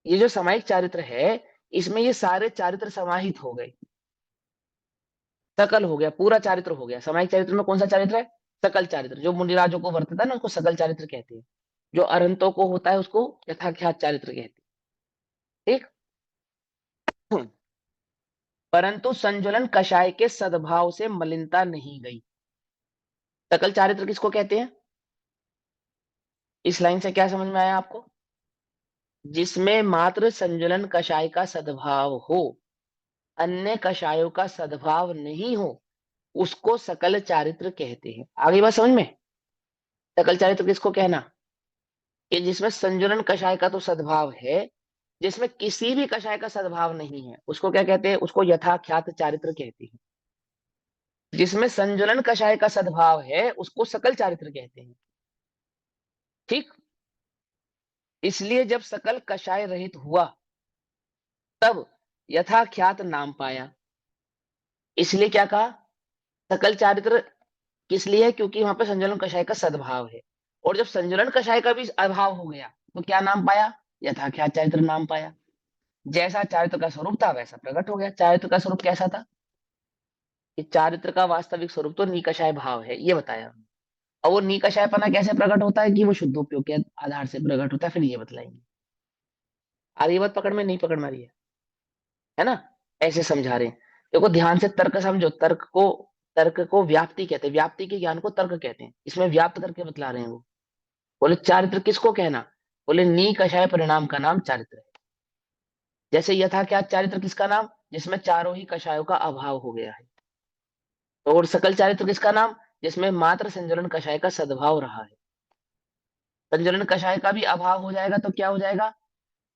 ये जो सामायिक चारित्र है इसमें ये सारे चारित्र समाहित हो गए, सकल हो गया, पूरा चारित्र हो गया। सामायिक चारित्र में कौन सा चारित्र है, सकल चारित्र। जो मुनिराजों को वर्तता है ना उसको सकल चारित्र कहते हैं, जो अरहंतों को होता है उसको यथाख्यात चारित्र कहते हैं। ठीक। परंतु संजुलन कषाय के सद्भाव से मलिनता नहीं गई। सकल चारित्र किसको कहते हैं, इस लाइन से क्या समझ में आया आपको, जिसमें मात्र संजुलन कषाय का सद्भाव हो, अन्य कषायों का सद्भाव नहीं हो, उसको सकल चारित्र कहते हैं। आगे बात समझ में, सकल चारित्र किसको कहना, कि जिसमें संजुलन कषाय का तो सद्भाव है, जिसमें किसी भी कषाय का सद्भाव नहीं है उसको क्या कहते हैं, उसको यथाख्यात चारित्र कहते हैं। जिसमें संजुलन कषाय का सद्भाव है उसको सकल चारित्र कहते हैं। ठीक। इसलिए जब सकल कषाय रहित हुआ तब यथाख्यात नाम पाया। इसलिए क्या कहा, सकल चारित्र किस लिए है, क्योंकि वहां पे संजुलन कषाय का सद्भाव है। और जब संजुलन कषाय का भी अभाव हो गया तो क्या नाम पाया, यथाख्यात चारित्र नाम पाया। जैसा चारित्र का स्वरूप था वैसा प्रकट हो गया। चारित्र का स्वरूप कैसा था, कि चारित्र का वास्तविक स्वरूप तो निकषाय भाव है, ये बताया। और वो निकषायपना कैसे प्रकट होता है, कि वो शुद्धोपयोग के आधार से प्रकट होता है, फिर ये बतलाएंगे। आ रही है बात पकड़ में, नहीं पकड़ में आ रही है ना? ऐसे समझा रहे हैं। देखो ध्यान से तर्क समझो, तर्क को व्याप्ति कहते हैं, व्याप्ति के ज्ञान को तर्क कहते हैं। इसमें व्याप्त करके बतला रहे हैं वो। बोले चारित्र किसको कहना, बोले निकषाय परिणाम का नाम चारित्र है। जैसे यथा क्या चारित्र किसका नाम, जिसमें चारों ही कषायों का अभाव हो गया है। और सकल चारित्र किसका नाम, जिसमें मात्र संजलन कषाय का सद्भाव रहा है। संजलन कषाय का भी अभाव हो जाएगा तो क्या हो जाएगा,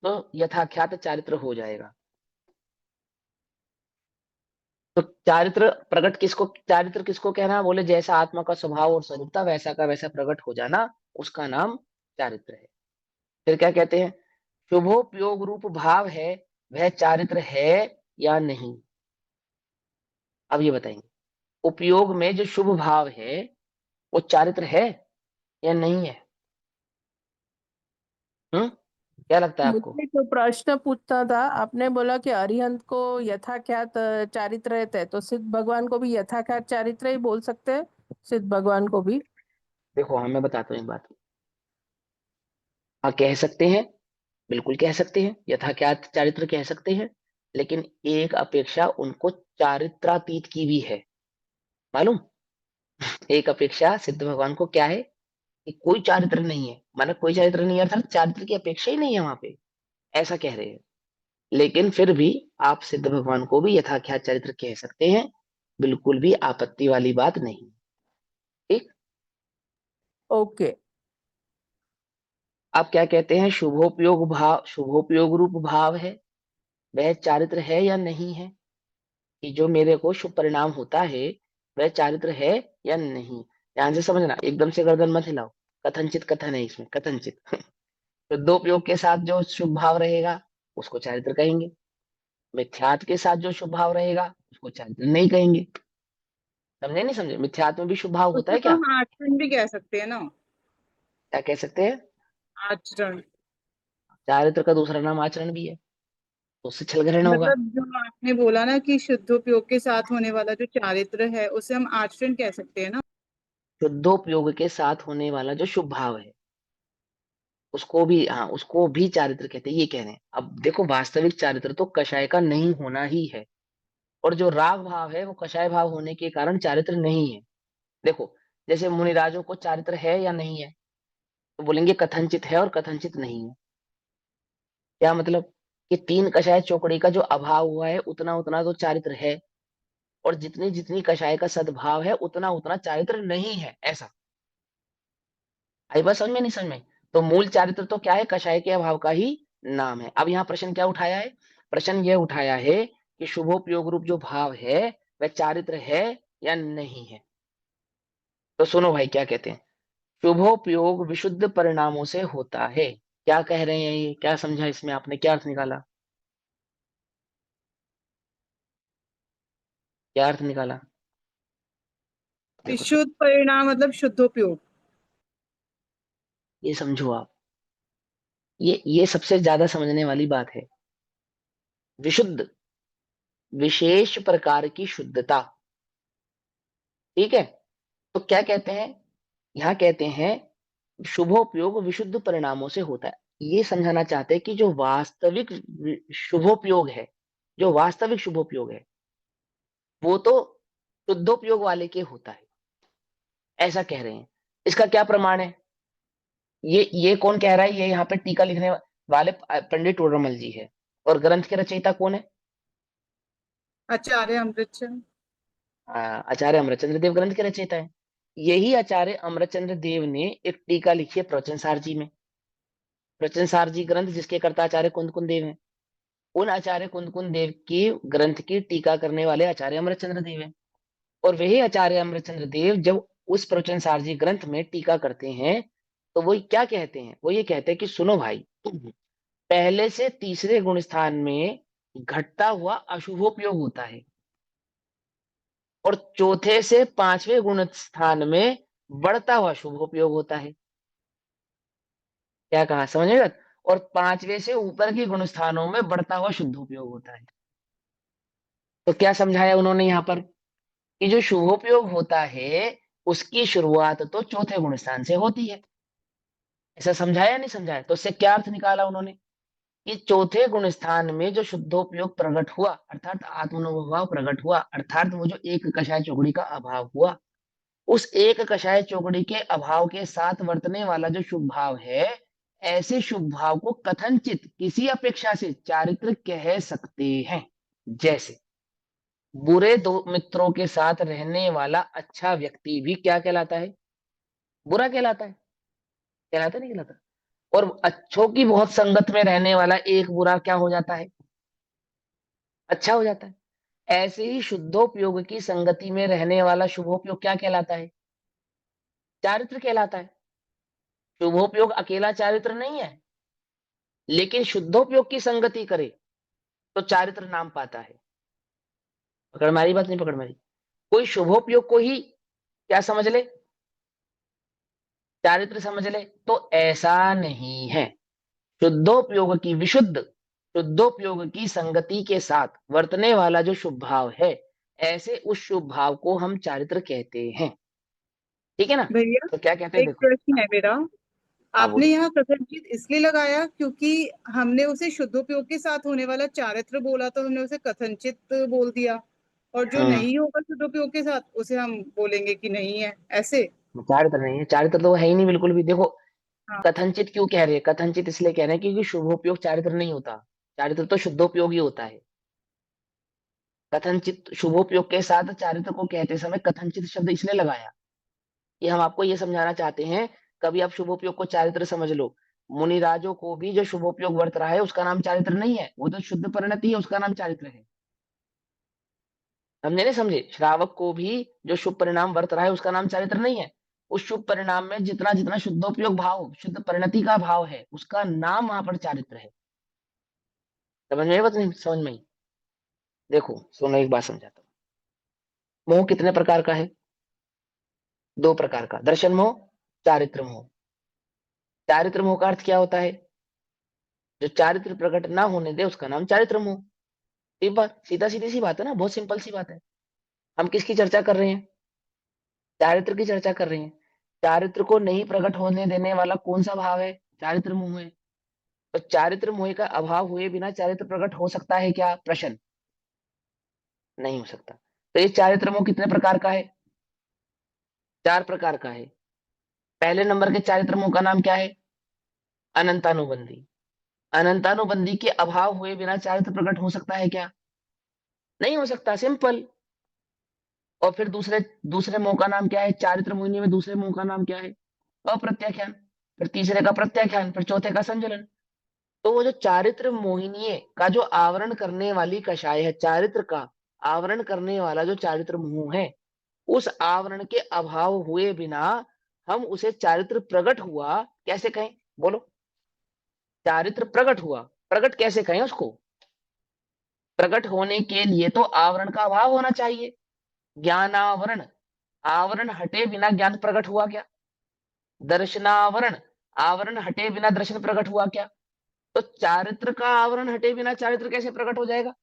तो यथाख्यात चारित्र हो जाएगा। तो चारित्र किसको कहना, बोले जैसा आत्मा का स्वभाव और स्वरूप था वैसा का वैसा प्रकट हो जाना, उसका नाम चारित्र है। फिर क्या कहते हैं, शुभोपयोग रूप भाव है, वह चारित्र है या नहीं। अब ये बताएंगे, उपयोग में जो शुभ भाव है वो चारित्र है या नहीं है। क्या लगता है आपको? मुझे जो प्रश्न पूछना था, आपने बोला कि अरिहंत को यथाख्यात चारित्र रहते हैं, तो सिद्ध भगवान को भी यथाख्यात चारित्र ही बोल सकते हैं, सिद्ध भगवान को भी। देखो हाँ मैं बताता हूँ एक बात। हाँ कह सकते हैं, बिल्कुल कह सकते हैं, यथाख्यात चारित्र कह सकते हैं। लेकिन एक अपेक्षा उनको चारित्रातीत की भी है, मालूम। एक अपेक्षा सिद्ध भगवान को क्या है, कि कोई चारित्र नहीं है, माना कोई चारित्र नहीं है अर्थात चारित्र की अपेक्षा ही नहीं है वहां पे, ऐसा कह रहे हैं। लेकिन फिर भी आप सिद्ध भगवान को भी यथाख्यात चरित्र कह सकते हैं, बिल्कुल भी आपत्ति वाली बात नहीं। ठीक। ओके। आप क्या कहते हैं, शुभोपयोग रूप भाव है, वह चारित्र है या नहीं है, कि जो मेरे को शुभ परिणाम होता है वह चारित्र है या नहीं। ध्यान से समझना, एकदम से गर्दन मत हिलाओ। कथनचित कथन है इसमें, कथनचित। तो दो उपयोग के साथ जो शुभ भाव रहेगा उसको चारित्र कहेंगे, मिथ्यात के साथ जो शुभ भाव रहेगा उसको चारित्र नहीं कहेंगे। समझे नहीं समझे? मिथ्यात्व में भी शुभ भाव होता उसको है तो क्या? हम आचरण भी कह सकते हैं ना। क्या कह सकते हैं? आचरण चारित्र का दूसरा नाम आचरण भी है, तो उससे छल ग्रहण होगा। मतलब जो आपने बोला ना कि शुद्धोपयोग के साथ होने वाला जो चारित्र है उसे हम आचरण कह सकते हैं ना। शुद्धोपयोग के साथ होने वाला जो शुभ भाव है उसको भी, हाँ, उसको भी चारित्र कहते हैं, ये कह रहे हैं। अब देखो, वास्तविक चारित्र तो कषाय का नहीं होना ही है, और जो राग भाव है वो कषाय भाव होने के कारण चारित्र नहीं है। देखो, जैसे मुनिराजों को चारित्र है या नहीं है, तो बोलेंगे कथनचित है और कथनचित नहीं है। क्या मतलब? कि तीन कषाय चौकड़ी का जो अभाव हुआ है उतना उतना तो चारित्र है, और जितनी जितनी कषाय का सद्भाव है उतना उतना चारित्र नहीं है, ऐसा। आई बात समझ में नहीं समझ में? तो मूल चारित्र तो क्या है? कषाय के अभाव का ही नाम है। अब यहाँ प्रश्न क्या उठाया है? प्रश्न यह उठाया है कि शुभोपयोग रूप जो भाव है वह चारित्र है या नहीं है। तो सुनो भाई क्या कहते हैं। शुभोपयोग विशुद्ध परिणामों से होता है। क्या कह रहे हैं ये? क्या समझा इसमें आपने? क्या अर्थ निकाला? क्या अर्थ निकाला? देखो विशुद्ध परिणाम मतलब शुद्धोपयोग। ये समझो आप, ये सबसे ज्यादा समझने वाली बात है। विशुद्ध, विशेष प्रकार की शुद्धता, ठीक है। तो क्या कहते हैं? यहाँ कहते हैं शुभोपयोग विशुद्ध परिणामों से होता है। ये समझाना चाहते हैं कि जो वास्तविक शुभोपयोग है, जो वास्तविक शुभोपयोग है वो तो शुद्धोपयोग वाले के होता है, ऐसा कह रहे हैं। इसका क्या प्रमाण है? ये कौन कह रहा है? ये यहाँ पे टीका लिखने वाले पंडित टोडरमल जी है। और ग्रंथ के रचयिता कौन है? आचार्य अमृतचंद। आचार्य अमरचंद्र देव ग्रंथ के रचयिता है। यही आचार्य अमरचंद्र देव ने एक टीका लिखी है प्रवचन सार जी में। प्रवचन सार जी ग्रंथ जिसके कर्ता आचार्य कुंद कुंद देव है, उन आचार्य कुंद कुंद देव की ग्रंथ की टीका करने वाले आचार्य अमरचंद्र देव है। और वही आचार्य अमरचंद्र देव जब उस प्रवचन सार जी ग्रंथ में टीका करते हैं, तो वो क्या कहते हैं? वो ये कहते हैं कि सुनो भाई, पहले से तीसरे गुण स्थान में घटता हुआ अशुभोपयोग होता है, और चौथे से पांचवें गुण स्थान में बढ़ता हुआ शुभोपयोग होता है। क्या कहा? समझेगा? और पांचवें से ऊपर के गुण स्थानों में बढ़ता हुआ शुद्धोपयोग होता है। तो क्या समझाया उन्होंने यहाँ पर? कि जो शुभोपयोग होता है उसकी शुरुआत तो चौथे गुण स्थान से होती है। ऐसा समझाया नहीं समझाया? तो उससे क्या अर्थ निकाला उन्होंने? कि चौथे गुण स्थान में जो शुद्धोपयोग प्रकट हुआ, अर्थात आत्मनोभाव प्रकट हुआ, अर्थात वो जो एक कषाय चौकड़ी का अभाव हुआ, उस एक कषाय चौकड़ी के अभाव के साथ वर्तने वाला जो शुभ भाव है, ऐसे शुभ भाव को कथनचित किसी अपेक्षा से चारित्र कह सकते हैं। जैसे बुरे दो मित्रों के साथ रहने वाला अच्छा व्यक्ति भी क्या कहलाता है? बुरा कहलाता है। कहलाता नहीं कहलाता? और अच्छों की बहुत संगत में रहने वाला एक बुरा क्या हो जाता है? अच्छा हो जाता है। ऐसे ही शुद्धोपयोग की संगति में रहने वाला शुभोपयोग क्या कहलाता है? चारित्र कहलाता है। शुभोपयोग अकेला चारित्र नहीं है, लेकिन शुद्धोपयोग की संगति करे तो चारित्र नाम पाता है। पकड़ मारी बात? नहीं पकड़ मारी? कोई शुभोपयोग को ही क्या समझ ले? चारित्र समझ ले, तो ऐसा नहीं है। शुद्धोपयोग की विशुद्ध, शुद्धोपयोग की संगति के साथ वर्तने वाला जो शुभ भाव है, ऐसे उस शुभ भाव को हम चारित्र कहते हैं। ठीक है ना? भैया तो क्या कहते हैं एक देखो। प्रश्न है मेरा। हाँ आपने बोलो। यहाँ कथनचित इसलिए लगाया क्योंकि हमने उसे शुद्धोपयोग के साथ होने वाला चारित्र बोला तो हमने उसे कथनचित बोल दिया, और जो हम्म। नहीं होगा शुद्धोपयोग के साथ उसे हम बोलेंगे कि नहीं है, ऐसे। चारित्र नहीं है, चारित्र तो है ही नहीं बिल्कुल भी। देखो, हाँ। कथनचित क्यों कह रहे हैं? कथनचित इसलिए कह रहे हैं क्योंकि शुभोपयोग चारित्र नहीं होता, चारित्र तो शुद्धोपयोग ही होता है। कथनचित शुभोपयोग के साथ चारित्र को कहते समय कथनचित शब्द इसलिए लगाया कि हम आपको ये समझाना चाहते हैं, कभी आप शुभोपयोग को चारित्र समझ लो। मुनिराजों को भी जो शुभोपयोग वर्त रहा है उसका नाम चारित्र नहीं है, वो तो शुद्ध परिणति है, उसका नाम चारित्र है। समझे नहीं समझे? श्रावक को भी जो शुभ परिणाम वर्त रहा है उसका नाम चारित्र नहीं है। उस शुभ परिणाम में जितना जितना शुद्धोपयोग भाव, शुद्ध परिणति का भाव है, उसका नाम वहां पर चारित्र है। समझ में? बत नहीं समझ में? देखो सुनो, एक बात समझाता हूँ। मोह कितने प्रकार का है? 2 प्रकार का, दर्शन मोह, चारित्र मोह। चारित्र मोह का अर्थ क्या होता है? जो चारित्र प्रकट ना होने दे उसका नाम चारित्र मोह। ये बात सीधा सीधी सी बात है ना, बहुत सिंपल सी बात है। हम किसकी चर्चा कर रहे हैं? चारित्र की चर्चा कर रहे हैं। चारित्र को नहीं प्रकट होने देने वाला कौन सा भाव है? चारित्र मोह है। तो चारित्र मोह का अभाव हुए बिना चारित्र प्रकट हो सकता है क्या? प्रश्न। नहीं हो सकता। तो ये चारित्र मोह कितने प्रकार का है? 4 प्रकार का है। पहले नंबर के चारित्र मोह का नाम क्या है? अनंतानुबंधी। अनंतानुबंधी के अभाव हुए बिना चारित्र प्रकट हो सकता है क्या? नहीं हो सकता, सिंपल। और फिर दूसरे दूसरे मोह का नाम क्या है? चारित्र मोहिनी में दूसरे मोह का नाम क्या है? अप्रत्याख्यान। फिर तीसरे का प्रत्याख्यान, फिर चौथे का संजलन। तो वो जो चारित्र मोहिनी का जो आवरण करने वाली कषाय है, चारित्र का आवरण करने वाला जो चारित्र मोह है, उस आवरण के अभाव हुए बिना हम उसे चारित्र प्रकट हुआ कैसे कहें? बोलो। चारित्र प्रकट हुआ, प्रकट कैसे कहें उसको? प्रकट होने के लिए तो आवरण का अभाव होना चाहिए। ज्ञानावरण, आवरण हटे बिना ज्ञान प्रकट हुआ क्या? दर्शनावरण, आवरण हटे बिना दर्शन प्रकट हुआ क्या? तो चारित्र का आवरण हटे बिना चारित्र कैसे प्रकट हो जाएगा?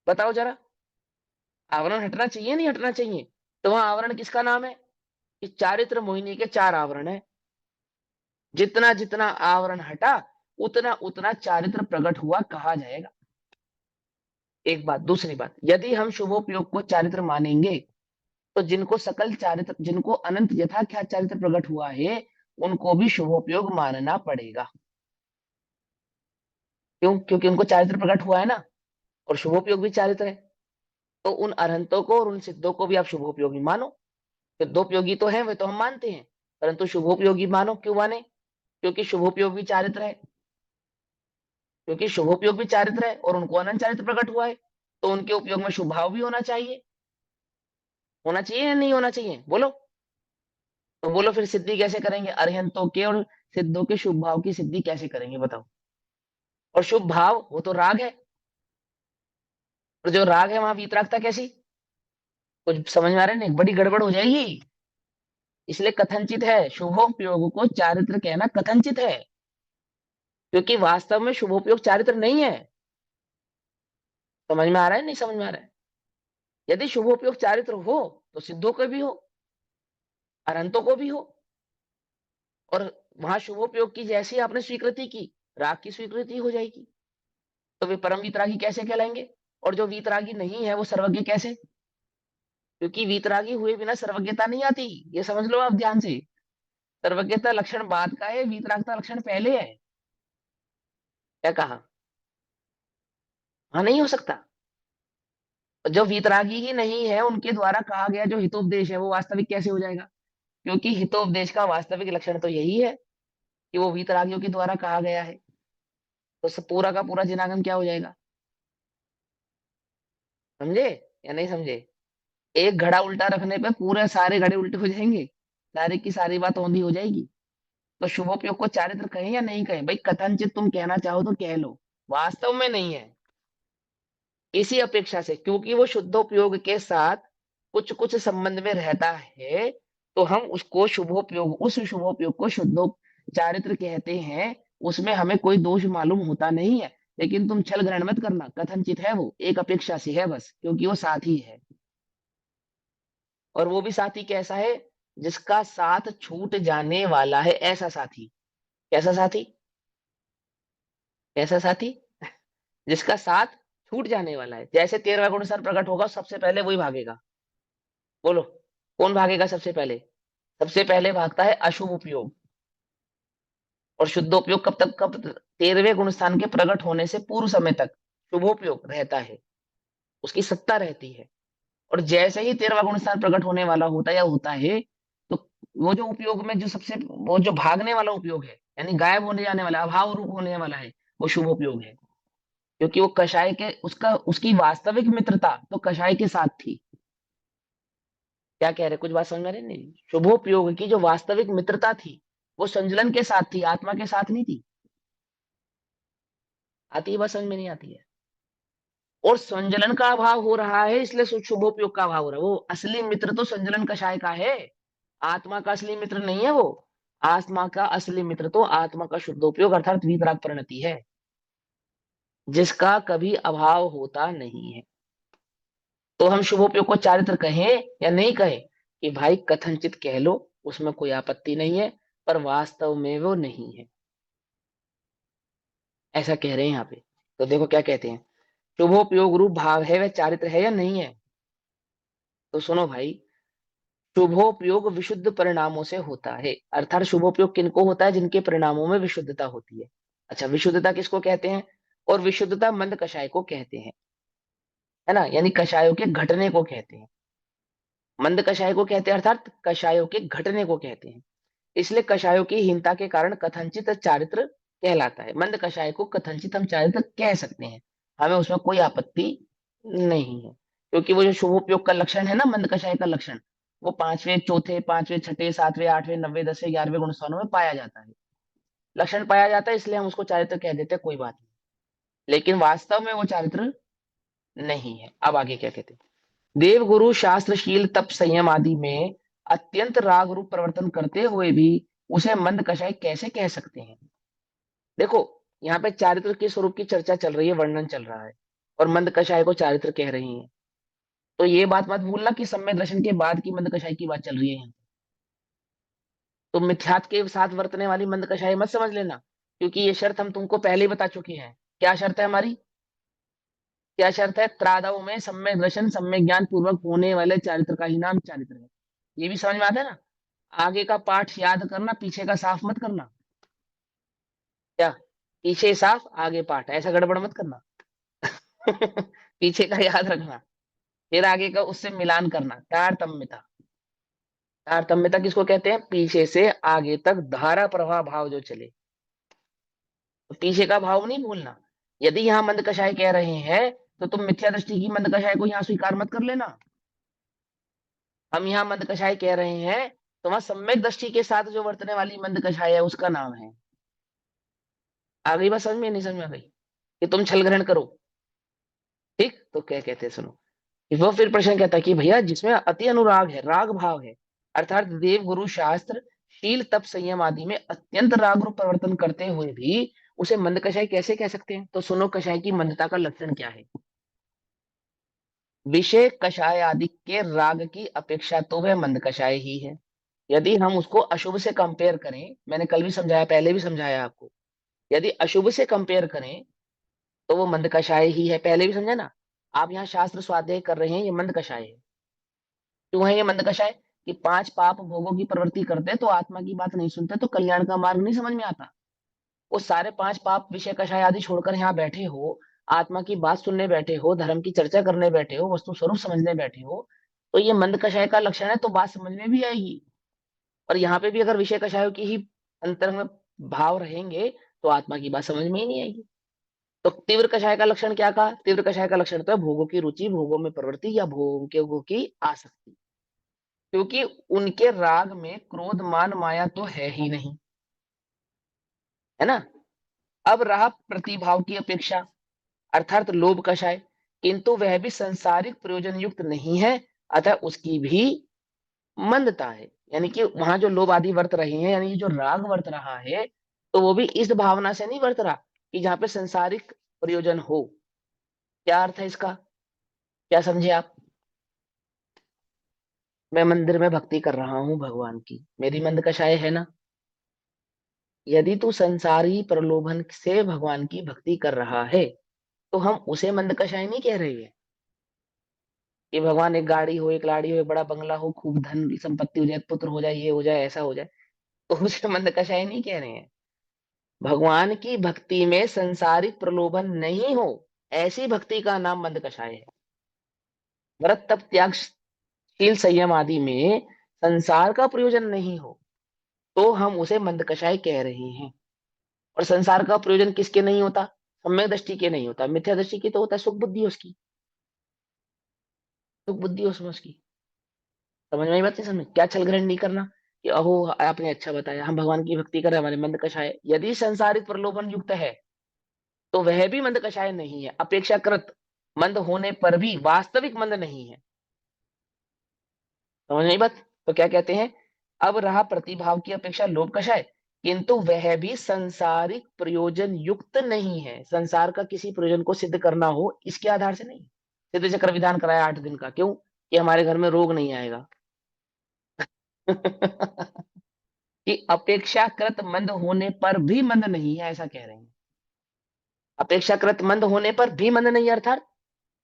बताओ जरा। आवरण हटना चाहिए नहीं हटना चाहिए? तो वहां आवरण किसका नाम है? कि चारित्र मोहिनी के 4 आवरण है। जितना जितना आवरण हटा उतना उतना चारित्र प्रकट हुआ कहा जाएगा। एक बात। दूसरी बात, यदि हम शुभोपयोग को चारित्र मानेंगे तो जिनको सकल चारित्र, जिनको अनंत यथाख्यात चारित्र प्रकट हुआ है, उनको भी शुभोपयोग मानना पड़ेगा। क्यों? क्योंकि उनको चारित्र प्रकट हुआ है ना, और शुभोपयोग भी चारित्र है। तो उन अरहंतों को और उन सिद्धों को भी आप शुभोपयोगी मानो। सिद्धोपयोगी तो है वे तो हम मानते हैं, परंतु शुभोपयोगी मानो। क्यों माने? क्योंकि शुभोपयोग भी चारित्र है। क्योंकि शुभोपयोग भी चारित्र है और उनको अनंत चारित्र प्रकट हुआ है, तो उनके उपयोग में शुभ भाव भी होना चाहिए। होना चाहिए या नहीं होना चाहिए? बोलो। तो बोलो फिर सिद्धि कैसे करेंगे? अरिहंतों के और सिद्धों के शुभ भाव की सिद्धि कैसे करेंगे बताओ? और शुभ भाव वो तो राग है, और जो राग है वहां वीतरागता कैसी? कुछ समझ में आ रहा है? नहीं, बड़ी गड़बड़ हो जाएगी। इसलिए कथनचित है, शुभोपयोग को चारित्र कहना कथनचित है, क्योंकि वास्तव में शुभोपयोग चारित्र नहीं है। समझ में आ रहा है नहीं समझ में आ रहा है? यदि शुभोपयोग चारित्र हो तो सिद्धों को भी हो, अरहंतों को भी हो। और वहां शुभोपयोग की जैसी आपने स्वीकृति की, राग की स्वीकृति हो जाएगी। तो वे परम वीतरागी कैसे कहलाएंगे? और जो वीतरागी नहीं है वो सर्वज्ञ कैसे? क्योंकि वीतरागी हुए बिना सर्वज्ञता नहीं आती, ये समझ लो आप ध्यान से। सर्वज्ञता लक्षण बाद का है, वीतरागता लक्षण पहले है। क्या कहा? हाँ, नहीं हो सकता। जो वीतरागी ही नहीं है उनके द्वारा कहा गया जो हितोपदेश है वो वास्तविक कैसे हो जाएगा? क्योंकि हितोपदेश का वास्तविक लक्षण तो यही है कि वो वीतरागियों के द्वारा कहा गया है। तो सब पूरा का पूरा जिनागम क्या हो जाएगा? समझे या नहीं समझे? एक घड़ा उल्टा रखने पे पूरे सारे घड़े उल्टे हो जाएंगे, सारी की सारी बात औंधी हो जाएगी। तो शुभोपयोग को चारित्र कहें या नहीं कहें? भाई कथनचित तुम कहना चाहो तो कह लो, वास्तव में नहीं है। इसी अपेक्षा से, क्योंकि वो शुद्धोपयोग के साथ कुछ कुछ संबंध में रहता है, तो हम उसको शुभोपयोग, उस शुभोपयोग को शुद्धो चारित्र कहते हैं। उसमें हमें कोई दोष मालूम होता नहीं है। लेकिन तुम छल ग्रहण मत करना, कथनचित है वो, एक अपेक्षा से है बस, क्योंकि वो साथी है। और वो भी साथी कैसा है? जिसका साथ छूट जाने वाला है, ऐसा साथी। कैसा साथी? ऐसा साथी जिसका साथ छूट जाने वाला है। जैसे 13वां गुण सर प्रकट होगा सबसे पहले वही भागेगा। बोलो, कौन भागेगा सबसे पहले? सबसे पहले भागता है अशुभ उपयोग। और शुद्धोपयोग कब तक? कब? 13वें गुण स्थान के प्रकट होने से पूर्व समय तक शुभोपयोग रहता है, उसकी सत्ता रहती है। और जैसे ही 13वां गुण स्थान प्रकट होने वाला होता है या होता है, तो वो जो उपयोग में जो सबसे, वो जो भागने वाला उपयोग है, यानी गायब होने जाने वाला, अभाव रूप होने वाला है, वो शुभ उपयोग है। क्योंकि वो कषाय के, उसका उसकी वास्तविक मित्रता तो कषाय के साथ थी। क्या कह रहे? कुछ बात समझ में आ रही नहीं? शुभोपयोग की जो वास्तविक मित्रता थी वो संजलन के साथ थी, आत्मा के साथ नहीं थी। आती है बात समझ में? नहीं आती है? और संजलन का अभाव हो रहा है, इसलिए शुभोपयोग का अभाव हो रहा है। वो असली मित्र तो संजलन कषाय का है, आत्मा का असली मित्र नहीं है वो। आत्मा का असली मित्र तो आत्मा का शुद्धोपयोग अर्थात वीतराग परिणति है, जिसका कभी अभाव होता नहीं है। तो हम शुभोपयोग को चारित्र कहें या नहीं कहें, कि भाई कथनचित कह लो, उसमें कोई आपत्ति नहीं है, पर वास्तव में वो नहीं है, ऐसा कह रहे हैं यहाँ पे। तो देखो क्या कहते हैं, शुभोपयोग रूप भाव है वह चारित्र है या नहीं है। तो सुनो भाई, शुभोपयोग विशुद्ध परिणामों से होता है, अर्थात शुभोपयोग किनको होता है, जिनके परिणामों में विशुद्धता होती है। अच्छा, विशुद्धता किसको कहते हैं, और विशुद्धता मंद कषाय को कहते हैं, है ना, यानी कषायों के घटने को कहते हैं। मंद कषाय को कहते हैं अर्थात कषायों के घटने को कहते हैं। इसलिए कषायों की हीनता के कारण कथनचित चारित्र कहलाता है। मंद कषाय को कथनचित हम चारित्र कह सकते हैं, हमें उसमें कोई आपत्ति नहीं है, क्योंकि वो जो शुभोपयोग का लक्षण है ना, मंद कषाय का लक्षण, वो पांचवें चौथे पांचवें छठे सातवें आठवें नब्बे दसवें 11वें गुणस्थानों में पाया जाता है, लक्षण पाया जाता है, इसलिए हम उसको चारित्र कह देते हैं, कोई बात नहीं। लेकिन वास्तव में वो चारित्र नहीं है। अब आगे क्या कहते हैं, देवगुरु शास्त्रशील तप संयम आदि में अत्यंत राग रूप परिवर्तन करते हुए भी उसे मंद कषाय कैसे कह सकते हैं। देखो, यहाँ पे चारित्र के स्वरूप की चर्चा चल रही है, वर्णन चल रहा है, और मंद कषाय को चारित्र कह रही है। तो ये बात मत भूलना कि सम्यक दर्शन के बाद की मंद कषाय की बात चल रही है यहाँ। तो मिथ्यात्व के साथ वर्तने वाली मंद कषाय मत समझ लेना, क्योंकि ये शर्त हम तुमको पहले ही बता चुके हैं। क्या शर्त है हमारी, क्या शर्त है, त्रादव में सम्यक दर्शन सम्यक ज्ञान पूर्वक होने वाले चारित्र का ही नाम चारित्र है। ये भी समझ में आता है ना। आगे का पाठ याद करना, पीछे का साफ मत करना। क्या, पीछे साफ आगे पाठ, ऐसा गड़बड़ मत करना। पीछे का याद रखना, फिर आगे का उससे मिलान करना। तारतम्यता, तारतम्यता किसको कहते हैं, पीछे से आगे तक धारा प्रवाह भाव जो चले, तो पीछे का भाव नहीं भूलना। यदि यहाँ मंद कषाय कह रहे हैं, तो तुम मिथ्या दृष्टि की मंद कषाय को यहाँ स्वीकार मत कर लेना। हम यहाँ मंद कषाय कह रहे हैं, तो वहां सम्यक दृष्टि के साथ जो वर्तने वाली मंद कषाय है उसका नाम है। आ गई बात समझ में, नहीं समझ में आ गई, कि तुम छल ग्रहण करो। ठीक, तो क्या कहते हैं सुनो, कि वो फिर प्रश्न कहता है कि भैया जिसमें अति अनुराग है, राग भाव है, अर्थात देव गुरु शास्त्र शील तप संयम आदि में अत्यंत राग रूप परिवर्तन करते हुए भी उसे मंद कषाय कैसे कह सकते हैं। तो सुनो, कषाय की मंदता का लक्षण क्या है। विषय कषाय आदि के राग की अपेक्षा तो वह मंद कषाय ही है। यदि हम उसको अशुभ से कंपेयर करें, मैंने कल भी समझाया, पहले भी समझाया आपको, यदि अशुभ से कंपेयर करें तो वो मंद कषाय ही है, पहले भी समझा ना। आप यहाँ शास्त्र स्वाध्याय कर रहे हैं, ये मंद कषाय है। क्यों है ये मंद कषाय, कि पांच पाप भोगों की प्रवृत्ति करते तो आत्मा की बात नहीं सुनते, तो कल्याण का मार्ग नहीं समझ में आता। वो सारे पांच पाप विषय कषाय आदि छोड़कर यहाँ बैठे हो, आत्मा की बात सुनने बैठे हो, धर्म की चर्चा करने बैठे हो, वस्तु स्वरूप समझने बैठे हो, तो ये मंद कषाय का लक्षण है, तो बात समझ में भी आएगी। और यहाँ पे भी अगर विषय कषायों की ही अंतर में भाव रहेंगे, तो आत्मा की बात समझ में ही नहीं आएगी। तो तीव्र कषाय का लक्षण क्या कहा, तीव्र कषाय का लक्षण तो है भोगों की रुचि, भोगों में प्रवृत्ति या भोगों की आसक्ति, क्योंकि उनके राग में क्रोध मान माया तो है ही नहीं, है ना। अब रहा प्रतिभाव की अपेक्षा, अर्थात लोभ कषाय, किंतु वह भी संसारिक प्रयोजन युक्त नहीं है, अतः उसकी भी मंदता है। यानी कि वहां जो लोभ आदि वर्त रहे हैं, यानी कि जो राग वर्त रहा है, तो वो भी इस भावना से नहीं वर्त रहा कि जहां पे संसारिक प्रयोजन हो। क्या अर्थ है इसका, क्या समझे आप। मैं मंदिर में भक्ति कर रहा हूँ भगवान की, मेरी मंद कषाय है ना। यदि तू संसारी प्रलोभन से भगवान की भक्ति कर रहा है, तो हम उसे मंद कषाय नहीं कह रहे हैं, कि भगवान एक गाड़ी हो, एक लाड़ी हो, एक बड़ा बंगला हो, खूब धन संपत्ति हो जाए, पुत्र हो जाए, ये हो जाए, ऐसा हो जाए, तो उसे मंद कषाय नहीं कह रहे हैं। भगवान की भक्ति में संसारिक प्रलोभन नहीं हो, ऐसी भक्ति का नाम मंद कषाय है। व्रत तप त्याग शील संयम आदि में संसार का प्रयोजन नहीं हो, तो हम उसे मंद कषाय कह रहे हैं। और संसार का प्रयोजन किसके नहीं होता, सम्यक दृष्टि के नहीं होता, मिथ्या दृष्टि की तो होता है, सुख बुद्धि उसकी, सुख बुद्धि उसमें उसकी। समझ में आई बात, नहीं समझ, क्या छल ग्रहण नहीं करना, कि अहो आपने अच्छा बताया, हम भगवान की भक्ति कर रहे हैं, हमारे मंद कषाय, यदि संसारिक प्रलोभन युक्त है तो वह भी मंद कषाय नहीं है, अपेक्षाकृत। मंद होने पर भी वास्तविक मंद नहीं है। समझ नहीं बात? तो क्या कहते हैं, अब रहा प्रतिभाव की अपेक्षा लोभ कषाय, किंतु वह भी संसारिक प्रयोजन युक्त नहीं है। संसार का किसी प्रयोजन को सिद्ध करना हो इसके आधार से नहीं। सिद्ध चक्र विधान कराया 8 दिन का, क्यों? कि हमारे घर में रोग नहीं आएगा। कि अपेक्षाकृत मंद होने पर भी मंद नहीं है, ऐसा कह रहे हैं। अपेक्षाकृत मंद होने पर भी मंद नहीं है, अर्थात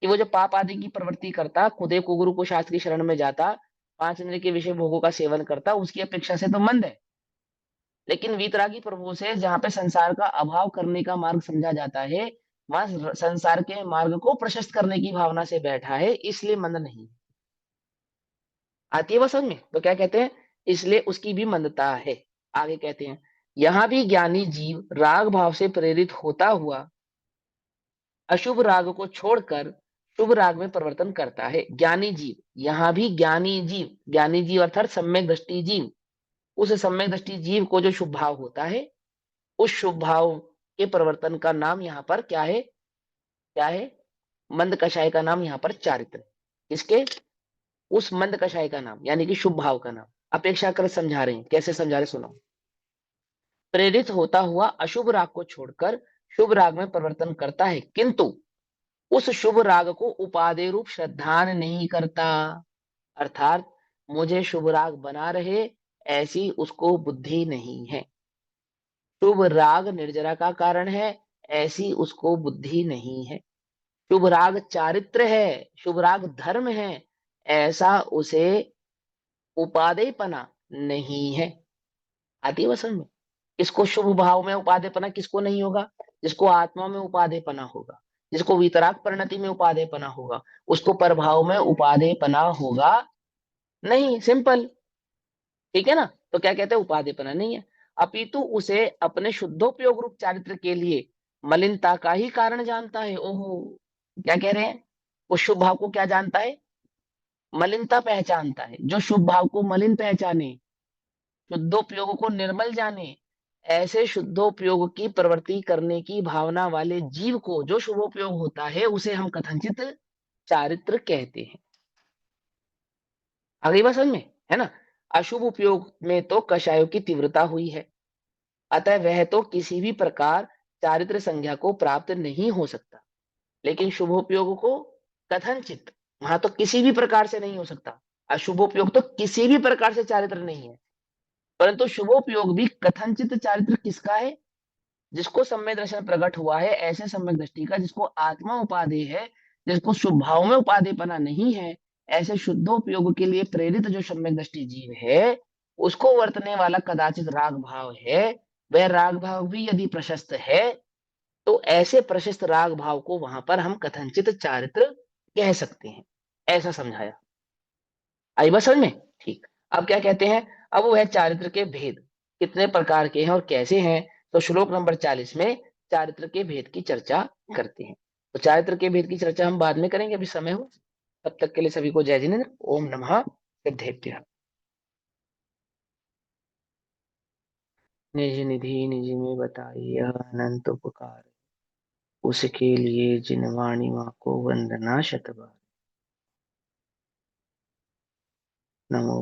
कि वो जो पाप आदि की प्रवृत्ति करता, खुदे को गुरु को शास्त्र की शरण में जाता, 5 इंद्रिय के विषय भोगों का सेवन करता, उसकी अपेक्षा से तो मंद है। लेकिन वीतरागी प्रभु से जहां पे संसार का अभाव करने का मार्ग समझा जाता है, वहां संसार के मार्ग को प्रशस्त करने की भावना से बैठा है, इसलिए मंद नहीं। आती है वो समझ में? तो क्या कहते हैं, इसलिए उसकी भी मंदता है। आगे कहते हैं, यहां भी ज्ञानी जीव राग भाव से प्रेरित होता हुआ अशुभ राग को छोड़कर शुभ राग में परिवर्तन करता है। ज्ञानी जीव, यहां भी ज्ञानी जीव अर्थात सम्यक दृष्टि जीव, उस सम्यक दृष्टि जीव को जो शुभ भाव होता है, उस शुभ भाव के परिवर्तन का नाम यहाँ पर क्या है? क्या है? मंद कषाय का नाम यहाँ पर चारित्र। किसके? उस मंद कषाय का नाम, यानी कि शुभ भाव का नाम। अपेक्षाकृत समझा रहे हैं, कैसे समझा रहे सुनो। प्रेरित होता हुआ अशुभ राग को छोड़कर शुभ राग में परिवर्तन करता है, किंतु उस शुभ राग को उपादेय रूप श्रद्धान नहीं करता। अर्थात मुझे शुभ राग बना रहे, ऐसी उसको बुद्धि नहीं है। शुभ राग निर्जरा का कारण है, ऐसी उसको बुद्धि नहीं है। शुभ राग चारित्र है, शुभ राग धर्म है, ऐसा उसे उपादेयपना नहीं है। आती है समझ में? किसको शुभ भाव में उपादेयपना, किसको नहीं होगा? जिसको आत्मा में उपादेयपना होगा, जिसको वितराग परिणति में उपादेयपना होगा, उसको परभाव में उपादेयपना होगा नहीं। सिंपल, ठीक है ना? तो क्या कहते हैं, उपादेयपना नहीं है, अपितु उसे अपने शुद्धोपयोग रूप चारित्र के लिए मलिनता का ही कारण जानता है। ओहो, क्या कह रहे हैं? वो शुभ भाव को क्या जानता है? मलिनता पहचानता है। जो शुभ भाव को मलिन पहचाने, शुद्धोपयोग को निर्मल जाने, ऐसे शुद्धोपयोग की प्रवृत्ति करने की भावना वाले जीव को जो शुभोपयोग होता है, उसे हम कथनचित चारित्र कहते हैं। आ गई बात समझ में? है ना? अशुभ उपयोग में तो कषायों की तीव्रता हुई है, अतः वह तो किसी भी प्रकार चारित्र संज्ञा को प्राप्त नहीं हो सकता। लेकिन शुभोपयोग को कथनचित, वहां तो किसी भी प्रकार से नहीं हो सकता। अशुभोपयोग तो किसी भी प्रकार से चारित्र नहीं है, परंतु शुभोपयोग भी कथनचित चारित्र किसका है? जिसको सम्यक दर्शन प्रकट हुआ है, ऐसे सम्यक दृष्टि का जिसको आत्मा उपादेय है, जिसको शुभ भाव में उपादेयपना नहीं है, ऐसे शुद्धोपयोग के लिए प्रेरित जो सम्यक दृष्टि जीव है, उसको वर्तने वाला कदाचित राग भाव है। वह राग भाव भी यदि प्रशस्त है, तो ऐसे प्रशस्त राग भाव को वहां पर हम कथनचित चारित्र कह सकते हैं। ऐसा समझाया। आई बात समझ में? ठीक। अब क्या कहते हैं, अब वह चारित्र के भेद कितने प्रकार के हैं और कैसे हैं, तो श्लोक नंबर 40 में चारित्र के भेद की चर्चा करते हैं। तो चारित्र के भेद की चर्चा हम बाद में करेंगे, अभी समय हो। तब तक के लिए सभी को जय जिनेन्द्र। ओम नमः सिद्धेभ्यः। निज निधि निज में बताई यह अनंत उपकार, उसके लिए जिन वाणी माँ को वंदना शतबार। नमो